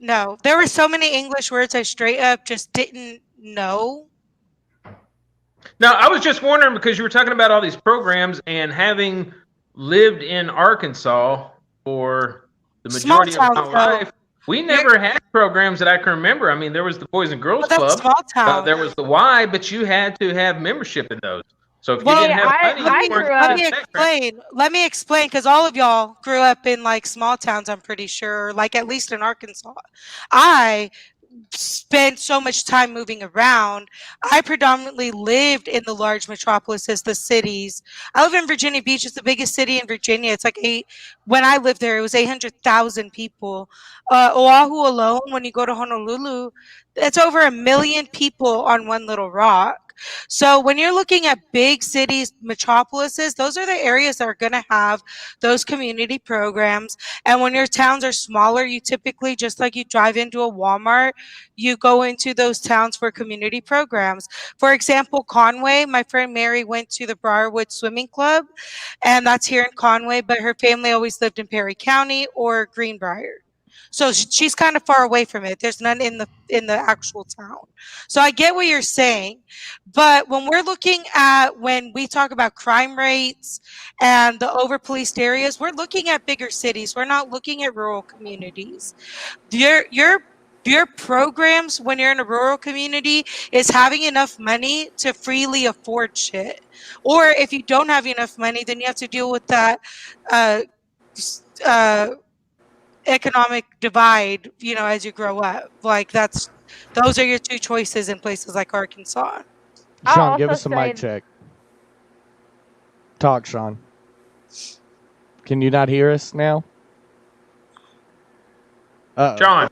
no. There were so many English words I straight up just didn't know. Now, I was just wondering because you were talking about all these programs and having lived in Arkansas for the majority of my life, we never had programs that I can remember. I mean, there was the Boys and Girls Club. Small town. There was the Y, but you had to have membership in those. So if you didn't have money, let me explain, because all of y'all grew up in like small towns, I'm pretty sure, like at least in Arkansas. I spent so much time moving around. I predominantly lived in the large metropolises, the cities. I live in Virginia Beach. It's the biggest city in Virginia. It's like when I lived there, it was 800,000 people. Oahu alone, when you go to Honolulu, it's over 1 million people on one little rock. So when you're looking at big cities, metropolises, those are the areas that are going to have those community programs. And when your towns are smaller, you typically, just like you drive into a Walmart, you go into those towns for community programs. For example, Conway, my friend Mary went to the Briarwood Swimming Club, and that's here in Conway, but her family always lived in Perry County or Greenbrier. So she's kind of far away from it. There's none in the actual town. So I get what you're saying. But when we're looking at, when we talk about crime rates and the over-policed areas, we're looking at bigger cities. We're not looking at rural communities. Your programs when you're in a rural community is having enough money to freely afford shit. Or if you don't have enough money, then you have to deal with that economic divide, as you grow up. Like those are your two choices in places like Arkansas. Sean, give us a mic check. Talk, Sean. Can you not hear us now? Sean.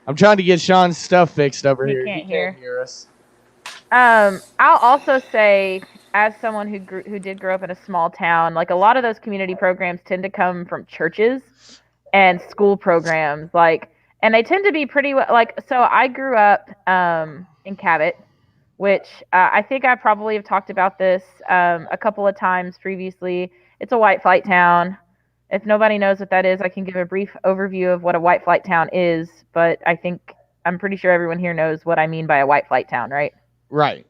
I'm trying to get Sean's stuff fixed over here. Can't He can't hear us. I'll also say, as someone who did grow up in a small town, like a lot of those community programs tend to come from churches and school programs, and they tend to be pretty so I grew up in Cabot, which I think I probably have talked about this a couple of times previously. It's a white flight town. If nobody knows what that is, I can give a brief overview of what a white flight town is, but I'm pretty sure everyone here knows what I mean by a white flight town, right? Right.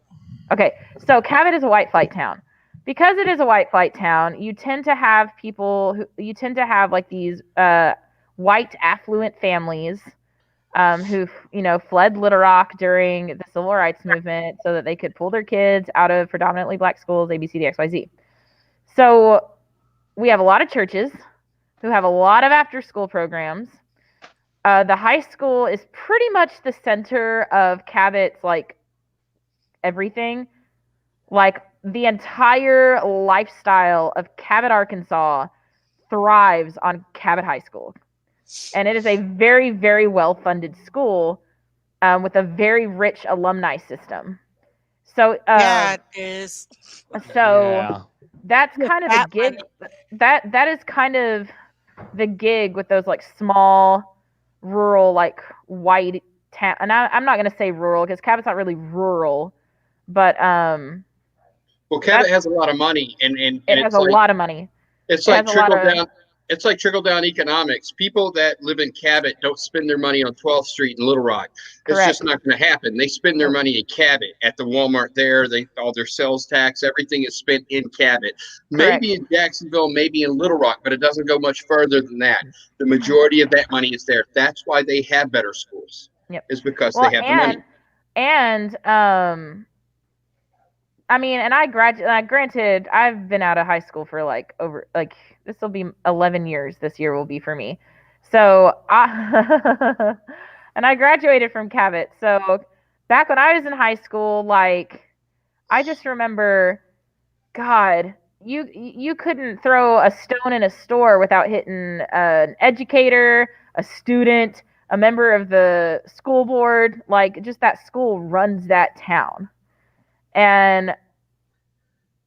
Okay, so Cabot is a white flight town. Because it is a white flight town, you tend to have like these white affluent families who fled Little Rock during the Civil Rights Movement so that they could pull their kids out of predominantly black schools, ABCD, XYZ. So we have a lot of churches who have a lot of after-school programs. The high school is pretty much the center of Cabot's, like, everything. Like, the entire lifestyle of Cabot, Arkansas thrives on Cabot High School. And it is a very, very well-funded school with a very rich alumni system. So yeah, it is. So that's kind of the gig. That is kind of the gig with those like small, rural, like white town. And I'm not gonna say rural because Cabot's not really rural, but well, Cabot has a lot of money, and it has a lot of money. It's like trickle down. It's like trickle down economics. People that live in Cabot don't spend their money on 12th Street in Little Rock. It's just not going to happen. They spend their money in Cabot at the Walmart there. All their sales tax, everything is spent in Cabot. Maybe in Jacksonville, maybe in Little Rock, but it doesn't go much further than that. The majority of that money is there. That's why they have better schools. Yep. Is because they have the money. And I mean, and I graduated. Granted, I've been out of high school for this will be 11 years. This year will be for me. So and I graduated from Cabot. So back when I was in high school, like I just remember, God, you couldn't throw a stone in a store without hitting an educator, a student, a member of the school board. Like just that school runs that town. And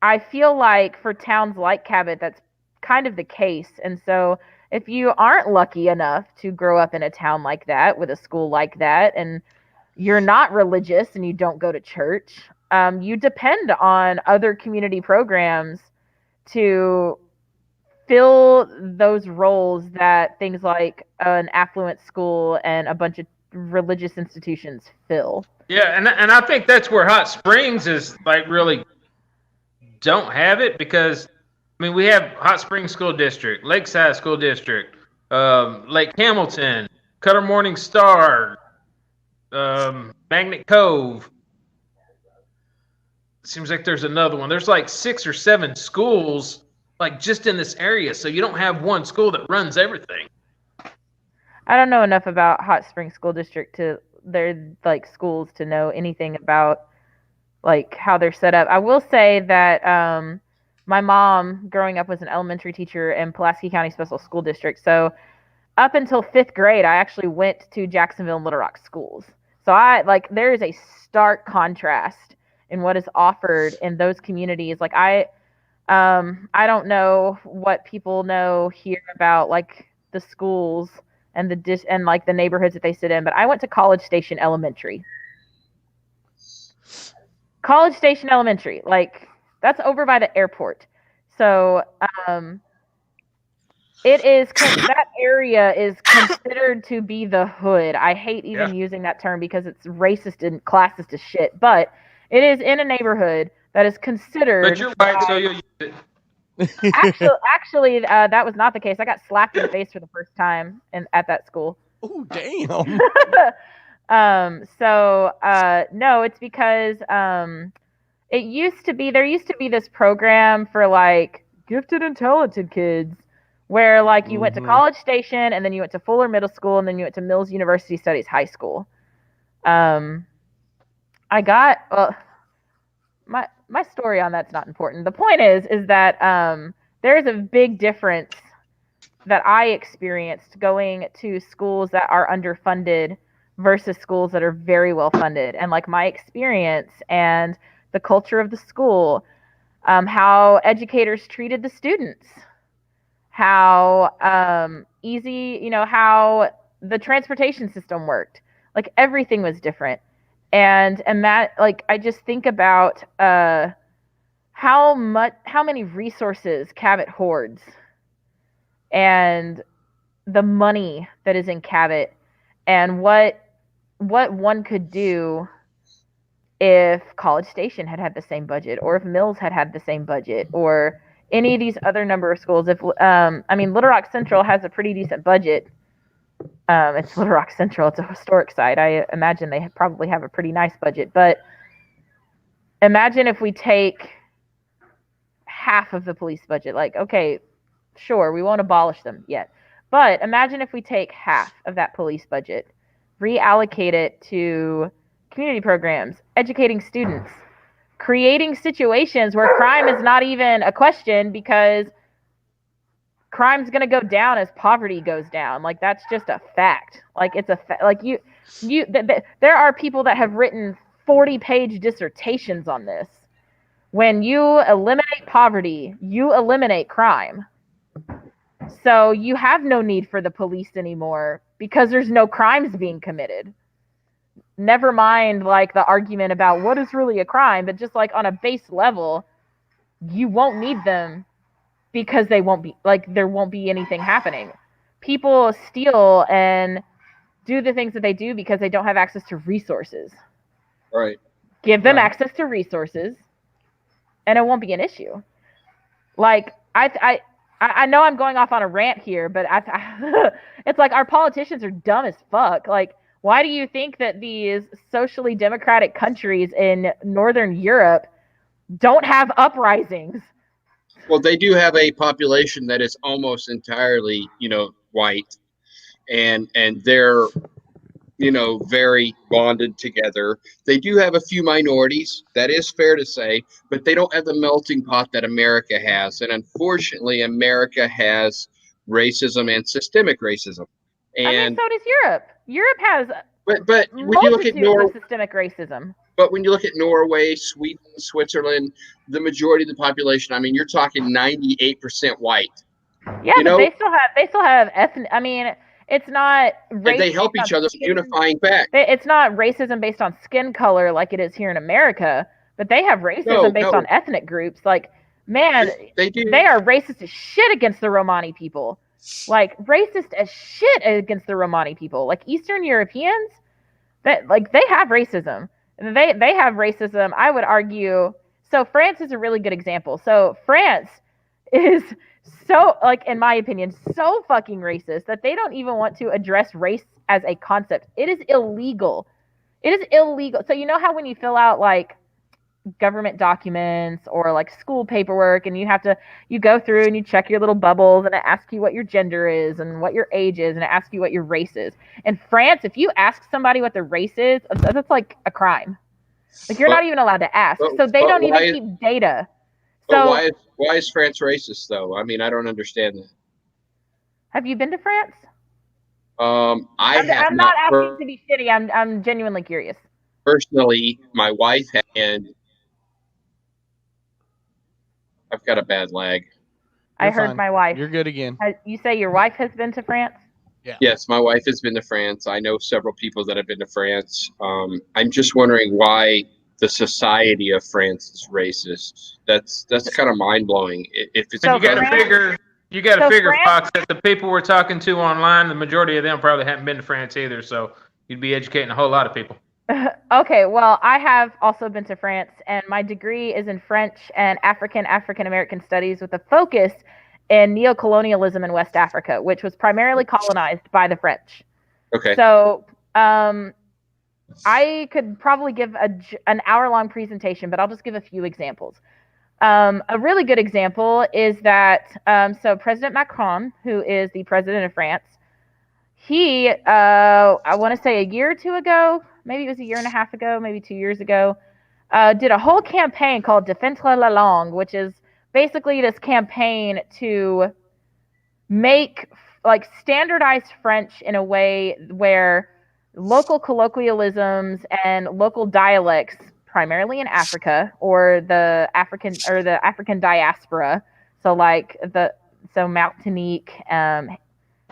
I feel like for towns like Cabot, that's kind of the case. And so if you aren't lucky enough to grow up in a town like that, with a school like that, and you're not religious and you don't go to church, you depend on other community programs to fill those roles that things like an affluent school and a bunch of religious institutions fill. Yeah, and I think that's where Hot Springs is like really don't have it, because I mean we have Hot Springs School District, Lakeside School District, Lake Hamilton, Cutter Morning Star, Magnet Cove. Seems like there's another one. There's like 6 or 7 schools like just in this area, so you don't have one school that runs everything. I don't know enough about Hot Springs School District to their like schools to know anything about like how they're set up. I will say that my mom growing up was an elementary teacher in Pulaski County Special School District. So up until 5th grade, I actually went to Jacksonville and Little Rock schools. So there is a stark contrast in what is offered in those communities. Like I don't know what people know here about like the schools and the neighborhoods that they sit in, but I went to College Station Elementary. College Station Elementary, like that's over by the airport. So that area is considered to be the hood. I hate even using that term because it's racist and classist as shit, but it is in a neighborhood that is considered. But you're right, so you'll use it. Actually, that was not the case. I got slapped in the face for the first time at that school. Oh, damn. No, it's because there used to be this program for like gifted and talented kids where like you went to College Station and then you went to Fuller Middle School and then you went to Mills University Studies High School. My story on that's not important. The point is that there is a big difference that I experienced going to schools that are underfunded versus schools that are very well funded. And like my experience and the culture of the school, how educators treated the students, how easy, how the transportation system worked. Like everything was different. And like, I just think about how many resources Cabot hoards, and the money that is in Cabot, and what one could do if College Station had the same budget, or if Mills had the same budget, or any of these other number of schools. If Little Rock Central has a pretty decent budget. It's Little Rock Central. It's a historic site. I imagine they probably have a pretty nice budget. But imagine if we take half of the police budget. Like, okay, sure, we won't abolish them yet. But imagine if we take half of that police budget, reallocate it to community programs, educating students, creating situations where crime is not even a question, because crime's going to go down as poverty goes down. Like, that's just a fact. Like, it's a like there are people that have written 40-page dissertations on this. When you eliminate poverty, you eliminate crime. So you have no need for the police anymore, because there's no crimes being committed. Never mind, like, the argument about what is really a crime, but just, like, on a base level, you won't need them, because they won't be, like, there won't be anything happening. People steal and do the things that they do because they don't have access to resources. Right. Give them access to resources, and it won't be an issue. Like, I know I'm going off on a rant here, but it's like, our politicians are dumb as fuck. Like, why do you think that these socially democratic countries in Northern Europe don't have uprisings? Well, they do have a population that is almost entirely, white, and they're, very bonded together. They do have a few minorities, that is fair to say, but they don't have the melting pot that America has. And unfortunately, America has racism and systemic racism. And so does Europe. Europe has but when you look at systemic racism. But when you look at Norway, Sweden, Switzerland, the majority of the population, you're talking 98% white. Yeah, but they still have ethnic. It's not. And they help each other, unifying fact. It's not racism based on skin color like it is here in America, but they have racism based on ethnic groups. Like, man, they do. They are racist as shit against the Romani people. Like, racist as shit against the Romani people. Like, Eastern Europeans, they have racism. They have racism, I would argue. So France is a really good example. So France is so, like, in my opinion, so fucking racist that they don't even want to address race as a concept. It is illegal. It is illegal. So you know how when you fill out, like, government documents or, like, school paperwork, and you go through and you check your little bubbles, and it asks you what your gender is and what your age is, and it asks you what your race is. In France, if you ask somebody what their race is, that's like a crime. Like, you're not even allowed to ask. So they don't even keep data. So why is France racist, though? I don't understand that. Have you been to France? I'm not asking to be shitty. I'm genuinely curious. Personally, my wife and I've got a bad lag. I heard my wife. You're good again. You say your wife has been to France? Yeah. Yes, my wife has been to France. I know several people that have been to France. I'm just wondering why the society of France is racist. That's kind of mind blowing. If it's you got to figure, Fox, that the people we're talking to online, the majority of them probably haven't been to France either. So you'd be educating a whole lot of people. Okay, well, I have also been to France, and my degree is in French and African American studies with a focus in neocolonialism in West Africa, which was primarily colonized by the French. Okay. So I could probably give an hour-long presentation, but I'll just give a few examples. A really good example is that so President Macron, who is the president of France, he, I want to say a year or two ago, maybe it was a year and a half ago, maybe 2 years ago, did a whole campaign called Défendre la langue, which is basically this campaign to make, like, standardized French in a way where local colloquialisms and local dialects, primarily in Africa or the African diaspora, so like Martinique,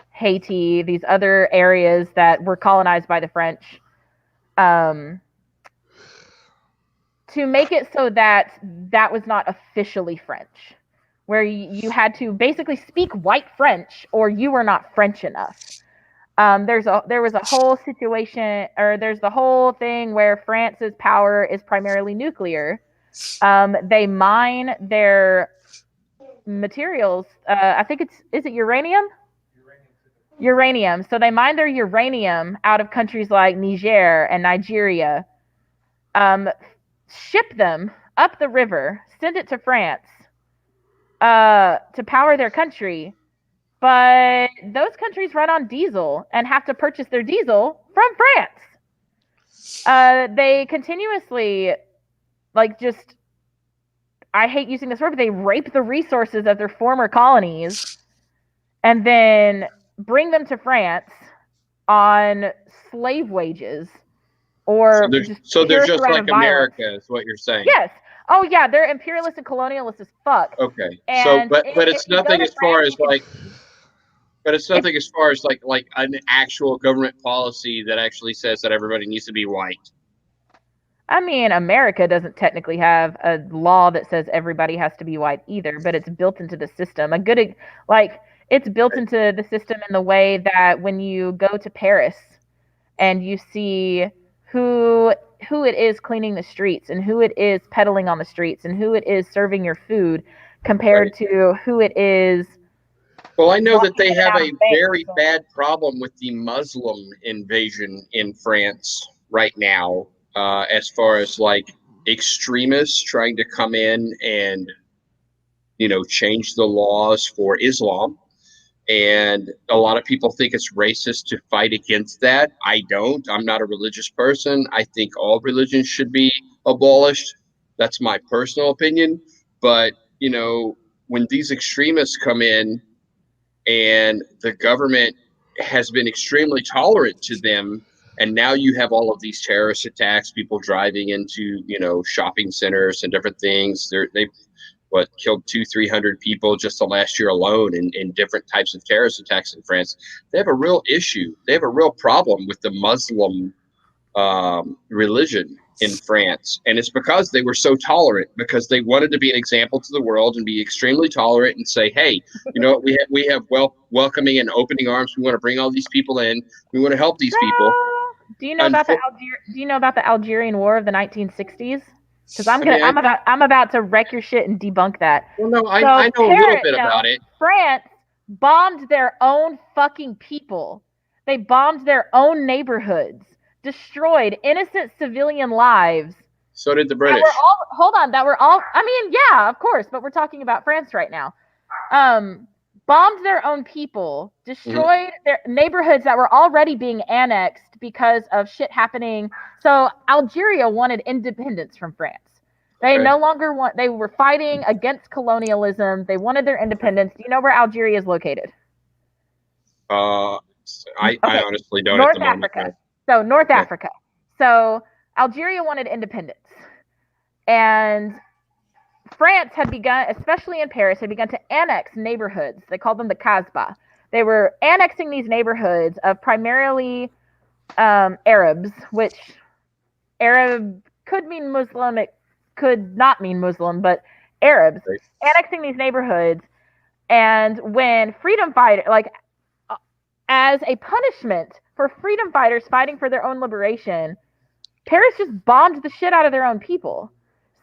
Haiti, these other areas that were colonized by the French, to make it so that that was not officially French, where you had to basically speak white French or you were not French enough. There was a whole situation, or there's the whole thing where France's power is primarily nuclear. They mine their materials. I think is it uranium? Uranium. So they mine their uranium out of countries like Niger and Nigeria, ship them up the river, send it to France to power their country. But those countries run on diesel and have to purchase their diesel from France. They continuously, I hate using this word, but they rape the resources of their former colonies and then bring them to France on slave wages. Or so they're just like America, is what you're saying. Yes. Oh yeah, they're imperialist and colonialist as fuck. Okay. And but it's nothing as far as like. But it's nothing as far as like an actual government policy that actually says that everybody needs to be white. I mean, America doesn't technically have a law that says everybody has to be white either, but it's built into the system. It's built into the system in the way that when you go to Paris and you see who it is cleaning the streets and who it is peddling on the streets and who it is serving your food compared to who it is. Well, I know that they have a very bad problem with the Muslim invasion in France right now, as far as like extremists trying to come in and, change the laws for Islam. And a lot of people think it's racist to fight against that. I don't. I'm not a religious person. I think all religions should be abolished. That's my personal opinion. But, when these extremists come in, and the government has been extremely tolerant to them. And now you have all of these terrorist attacks, people driving into, shopping centers and different things. They've killed 200-300 people just the last year alone in different types of terrorist attacks in France. They have a real issue. They have a real problem with the Muslim religion in France. And it's because they were so tolerant, because they wanted to be an example to the world and be extremely tolerant and say, hey, we have welcoming and opening arms. We want to bring all these people in. We want to help these people. Do you know about the Algerian War of the 1960s? Because I'm about to wreck your shit and debunk that. Well, no, I know a little bit about it. France bombed their own fucking people. They bombed their own neighborhoods, destroyed innocent civilian lives. So did the British. Yeah, of course, but we're talking about France right now. Bombed their own people, destroyed their neighborhoods that were already being annexed because of shit happening. So Algeria wanted independence from France. They no longer they were fighting against colonialism. They wanted their independence. Do you know where Algeria is located? I honestly don't North at the moment. Africa. So North Africa. So Algeria wanted independence. And France had begun, especially in Paris, had begun to annex neighborhoods. They called them the Kasbah. They were annexing these neighborhoods of primarily Arabs, which Arab could mean Muslim, it could not mean Muslim, but Arabs, annexing these neighborhoods. And when freedom fighters, as a punishment for freedom fighters fighting for their own liberation, Paris just bombed the shit out of their own people.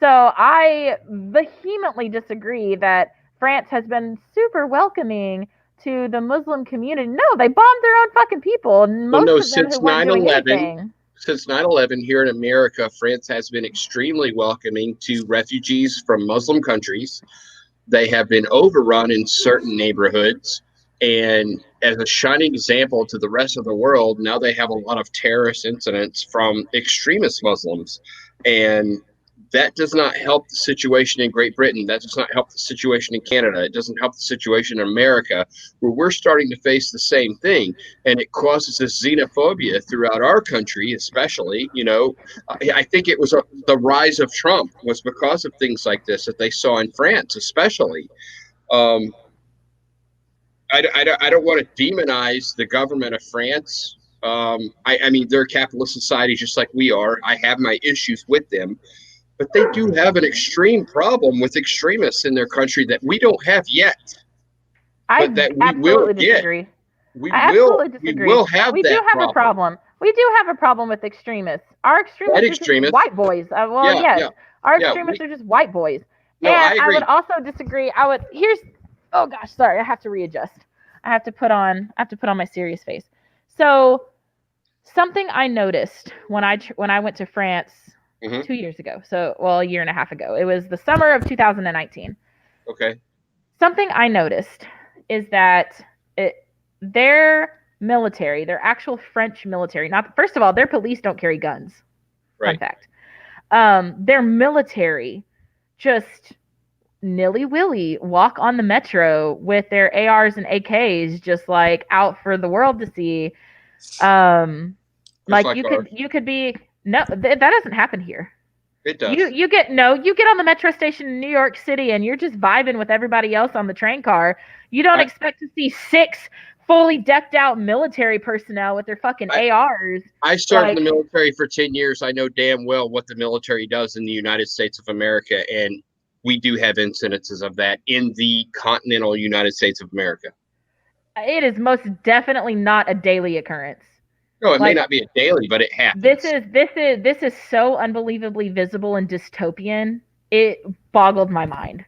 So I vehemently disagree that France has been super welcoming to the Muslim community. No, they bombed their own fucking people. Since 9/11 here in America, France has been extremely welcoming to refugees from Muslim countries. They have been overrun in certain neighborhoods. And as a shining example to the rest of the world, now they have a lot of terrorist incidents from extremist Muslims. And that does not help the situation in Great Britain. That does not help the situation in Canada. It doesn't help the situation in America, where we're starting to face the same thing. And it causes this xenophobia throughout our country, especially. I think it was the rise of Trump was because of things like this that they saw in France, especially. I don't want to demonize the government of France. I mean, they're a capitalist society just like we are. I have my issues with them. but they do have an extreme problem with extremists in their country that we don't have yet. I But that we absolutely will get. disagree. We I will. absolutely disagree. We will have We that do have a problem. We do have a problem with extremists. Our extremists White are just extremists. white boys. Well, Yeah, yes. yeah. Our Yeah, extremists are just white boys. No, I and agree. would also disagree. Oh gosh, sorry, I have to readjust. I have to put on my serious face. So something I noticed when I went to France Mhm. 2 years ago. So, well, a year and a half ago. It was the summer of 2019. Okay. Something I noticed is that their military, their actual French military, first of all, their police don't carry guns. Right. Fun fact. Their military just nilly-willy walk on the metro with their ARs and AKs just like out for the world to see. Like you could be that doesn't happen here. It does. You get on the metro station in New York City and you're just vibing with everybody else on the train car. You don't expect to see 6 fully decked out military personnel with their fucking ARs. I served in the military for 10 years. I know damn well what the military does in the United States of America, and we do have incidences of that in the continental United States of America. It is most definitely not a daily occurrence. No, it may not be a daily, but it happens. This is so unbelievably visible and dystopian. It boggled my mind.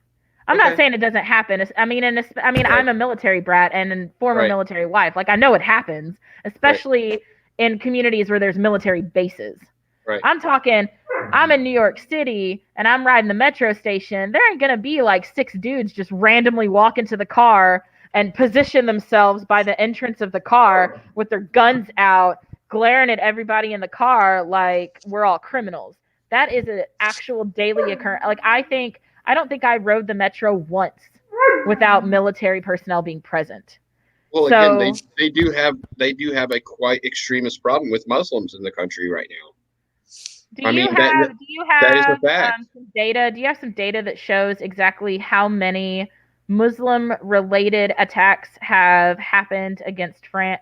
I'm not saying it doesn't happen. I'm a military brat and a former military wife. Like, I know it happens, especially in communities where there's military bases. Right. I'm talking, I'm in New York City and I'm riding the metro station. There ain't gonna be like 6 dudes just randomly walk into the car and position themselves by the entrance of the car with their guns out, glaring at everybody in the car like we're all criminals. That is an actual daily occurrence. Like, I don't think I rode the metro once without military personnel being present. Well, again, they do have a quite extremist problem with Muslims in the country right now. Do you have some data? Do you have some data that shows exactly how many Muslim-related attacks have happened against France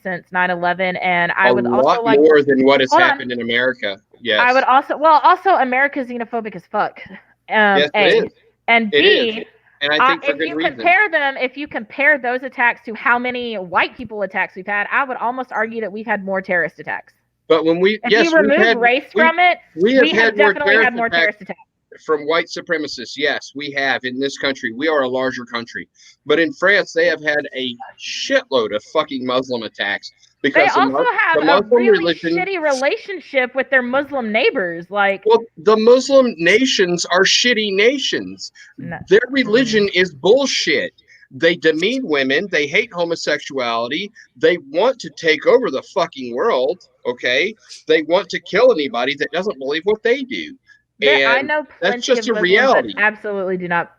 since 9/11? And I would also like more than what has happened in America. Yes. I would also America's xenophobic as fuck. Yes, it is. And it B, is. And I think for good reason. If you compare those attacks to how many white people attacks we've had, I would almost argue that we've had more terrorist attacks. But when you remove race from it, we have definitely had more terrorist attacks. From white supremacists, yes, we have in this country. We are a larger country. But in France, they have had a shitload of fucking Muslim attacks. Because they also have a really shitty relationship with their Muslim neighbors. Well, the Muslim nations are shitty nations. No. Their religion is bullshit. They demean women. They hate homosexuality. They want to take over the fucking world. Okay, they want to kill anybody that doesn't believe what they do. And I know that's just a reality. That absolutely do not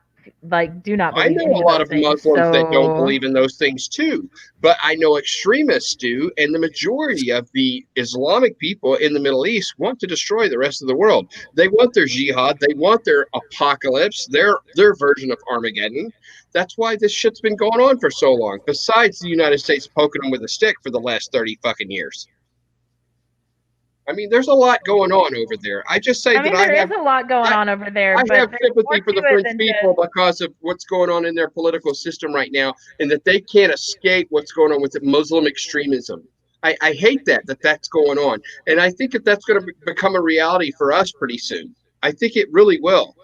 believe. I know a lot of Muslims that don't believe in those things too, but I know extremists do, and the majority of the Islamic people in the Middle East want to destroy the rest of the world. They want their jihad, they want their apocalypse, their version of Armageddon. That's why this shit's been going on for so long. Besides the United States poking them with a stick for the last 30 fucking years. I mean, there's a lot going on over there. I just say there is a lot going on over there. I have sympathy for the French people because of what's going on in their political system right now, and that they can't escape what's going on with Muslim extremism. I hate that's going on, and I think that's going to become a reality for us pretty soon. I think it really will.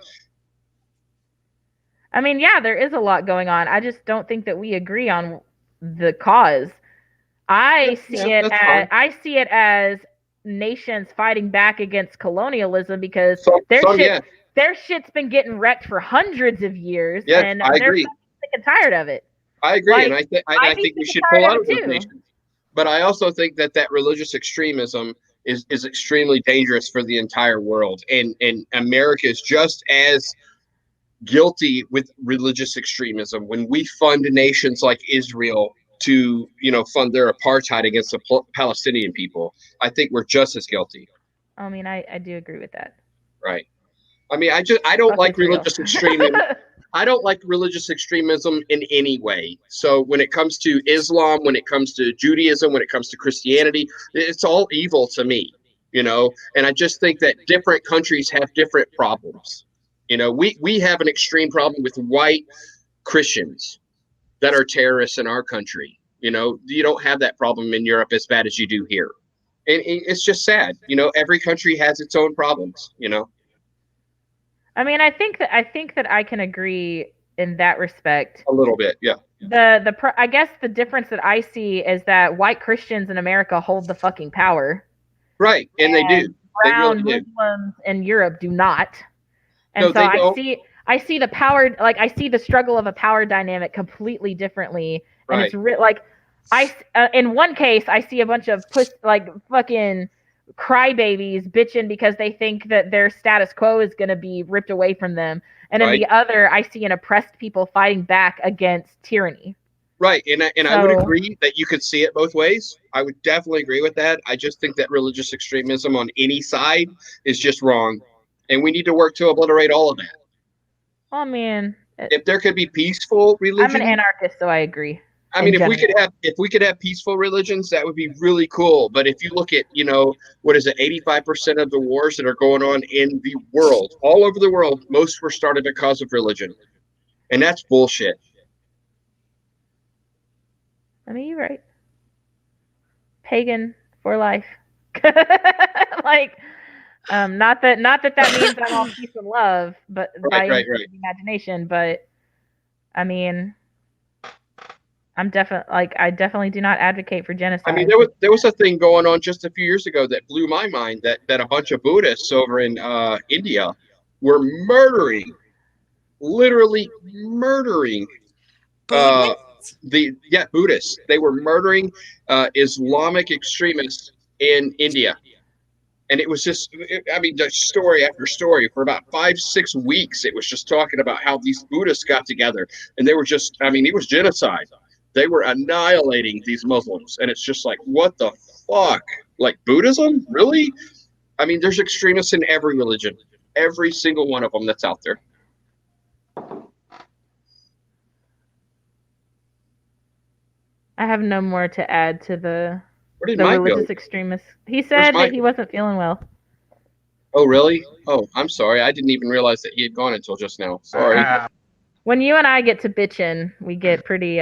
I mean, yeah, there is a lot going on. I just don't think that we agree on the cause. I see it as nations fighting back against colonialism because their shit's been getting wrecked for hundreds of years, and I they're agree. sick and tired of it. I agree, and I think we should pull out of those nations. But I also think that religious extremism is extremely dangerous for the entire world, and America is just as guilty with religious extremism when we fund nations like Israel to fund their apartheid against the Palestinian people. I think we're just as guilty. I mean, I do agree with that. Right. I mean, I don't like religious extremism. I don't like religious extremism in any way. So when it comes to Islam, when it comes to Judaism, when it comes to Christianity, it's all evil to me. you know, and I just think that different countries have different problems. You know, we have an extreme problem with white Christians that are terrorists in our country. You know, you don't have that problem in Europe as bad as you do here. And it's just sad. You know, every country has its own problems, you know. I mean, I think that I can agree in that respect. A little bit, yeah. I guess the difference that I see is that white Christians in America hold the fucking power. Right, and they do. Brown they really Muslims in Europe do not. And No, so they don't. I see the power, like I see the struggle of a power dynamic completely differently. And it's like in one case I see a bunch of fucking crybabies bitching because they think that their status quo is going to be ripped away from them. And in the other, I see an oppressed people fighting back against tyranny. Right, and I would agree that you could see it both ways. I would definitely agree with that. I just think that religious extremism on any side is just wrong, and we need to work to obliterate all of that. Oh man, if there could be peaceful religion, I'm an anarchist, so I agree. I mean, if we could have peaceful religions, that would be really cool. But if you look at, you know, what is it, 85% of the wars that are going on in the world, all over the world, most were started because of religion, and that's bullshit. I mean, you're right. Pagan for life. Like, not that means I'm all peace and love, but right. imagination. But I mean, I definitely do not advocate for genocide. I mean, there was a thing going on just a few years ago that blew my mind, that a bunch of Buddhists over in India were literally murdering Buddhists. They were murdering Islamic extremists in India. And it was just, I mean, just story after story for about 5-6 weeks. It was just talking about how these Buddhists got together, and they were just, I mean, it was genocide. They were annihilating these Muslims. And it's just like, what the fuck? Like, Buddhism? Really? I mean, there's extremists in every religion, every single one of them that's out there. I have no more to add to the did Mike religious go? extremists. He said that he wasn't feeling well. Oh, really? Oh, I'm sorry. I didn't even realize that he had gone until just now. Sorry. When you and I get to bitching, we get pretty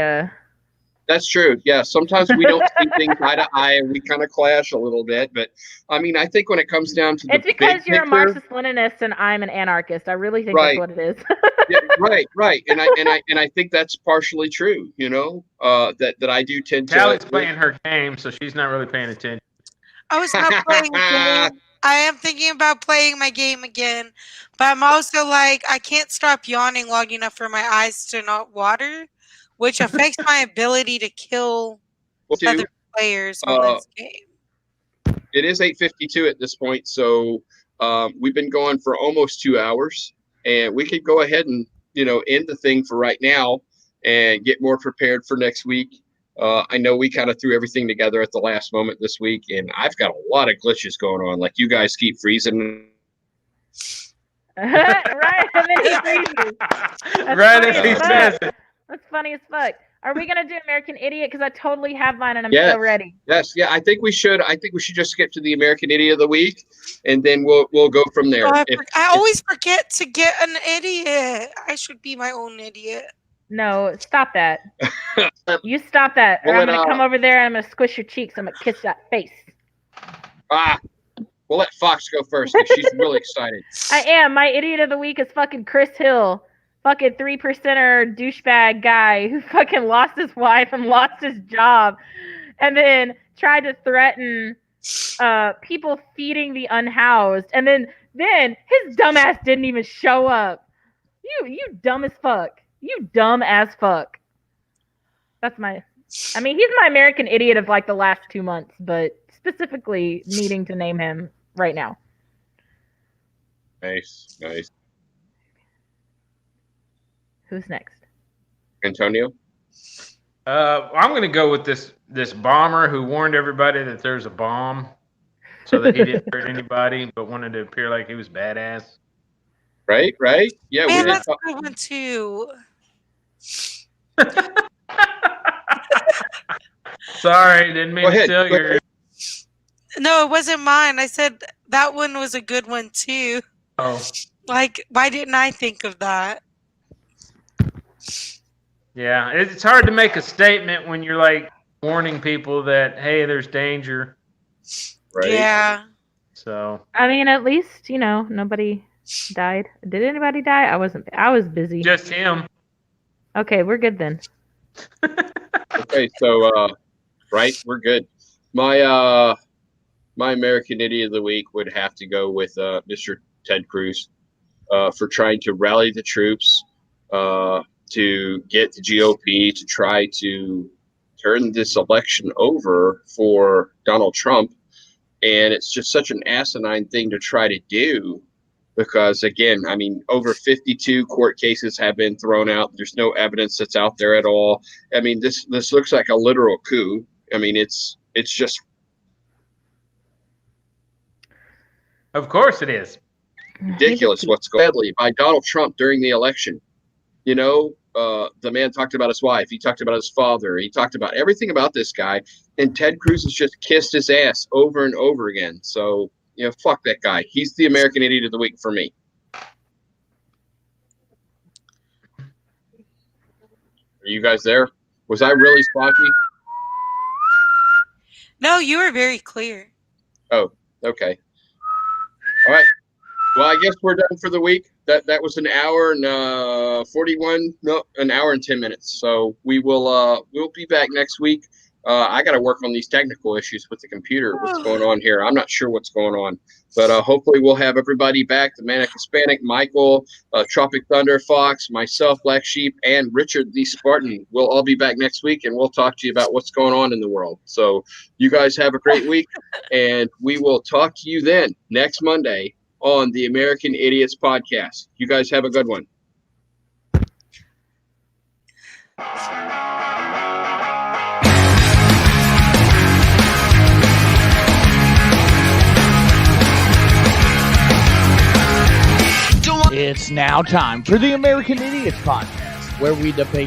That's true. Yeah, sometimes we don't see things eye to eye, and we kind of clash a little bit. But I mean, I think when it comes down to it's because you're a Marxist-Leninist and I'm an anarchist. I really think that's what it is. Yeah, right. And I think that's partially true. You know, that I do tend to. Tally's playing her game, so she's not really paying attention. I was not playing the game. I am thinking about playing my game again, but I'm also like, I can't stop yawning long enough for my eyes to not water, which affects my ability to kill other players on this game. It is 8:52 at this point, so we've been going for almost 2 hours, and we could go ahead and, you know, end the thing for right now and get more prepared for next week. I know we kind of threw everything together at the last moment this week, and I've got a lot of glitches going on. Like, you guys keep freezing. Right, and then he freezes. Right as he says it. That's funny as fuck. Are we gonna do American Idiot? Because I totally have mine and I'm so ready. Yes, yeah. I think we should just skip to the American Idiot of the Week, and then we'll go from there. I always forget to get an idiot. I should be my own idiot. No, stop that. You stop that, or I'm gonna come over there and I'm gonna squish your cheeks. I'm gonna kiss that face. We'll let Fox go first because she's really excited. I am. My Idiot of the Week is fucking Chris Hill. Fucking 3%er douchebag guy who fucking lost his wife and lost his job, and then tried to threaten people feeding the unhoused, and then his dumbass didn't even show up. You dumb as fuck. You dumb as fuck. That's my. I mean, he's my American Idiot of like the last 2 months, but specifically needing to name him right now. Nice. Who's next? Antonio? I'm going to go with this bomber who warned everybody that there's a bomb so that he didn't hurt anybody, but wanted to appear like he was badass. Right? Yeah, man, that's a good one too. Sorry, didn't mean to tell you. No, No, it wasn't mine. I said that one was a good one too. Oh. Like, why didn't I think of that? Yeah, it's hard to make a statement when you're like warning people that, hey, there's danger. Right. Yeah. So. I mean, at least, nobody died. Did anybody die? I was busy. Just him. Okay, we're good then. Okay, so right, we're good. My American Idiot of the Week would have to go with Mr. Ted Cruz for trying to rally the troops to get the GOP to try to turn this election over for Donald Trump. And it's just such an asinine thing to try to do because, again, I mean, over 52 court cases have been thrown out. There's no evidence that's out there at all. I mean, this looks like a literal coup. I mean, it's just. Of course it is. Ridiculous what's going on by Donald Trump during the election. The man talked about his wife. He talked about his father. He talked about everything about this guy. And Ted Cruz has just kissed his ass over and over again. So, fuck that guy. He's the American Idiot of the Week for me. Are you guys there? Was I really spotty? No, you were very clear. Oh, okay. All right. Well, I guess we're done for the week. That was an hour and an hour and 10 minutes. So we'll be back next week. I got to work on these technical issues with the computer. What's going on here? I'm not sure what's going on, but hopefully we'll have everybody back. The Manic Hispanic, Michael, Tropic Thunder, Fox, myself, Black Sheep, and Richard the Spartan. We'll all be back next week, and we'll talk to you about what's going on in the world. So you guys have a great week, and we will talk to you then next Monday on the American Idiots Podcast. You guys have a good one. It's now time for the American Idiots Podcast, where we debate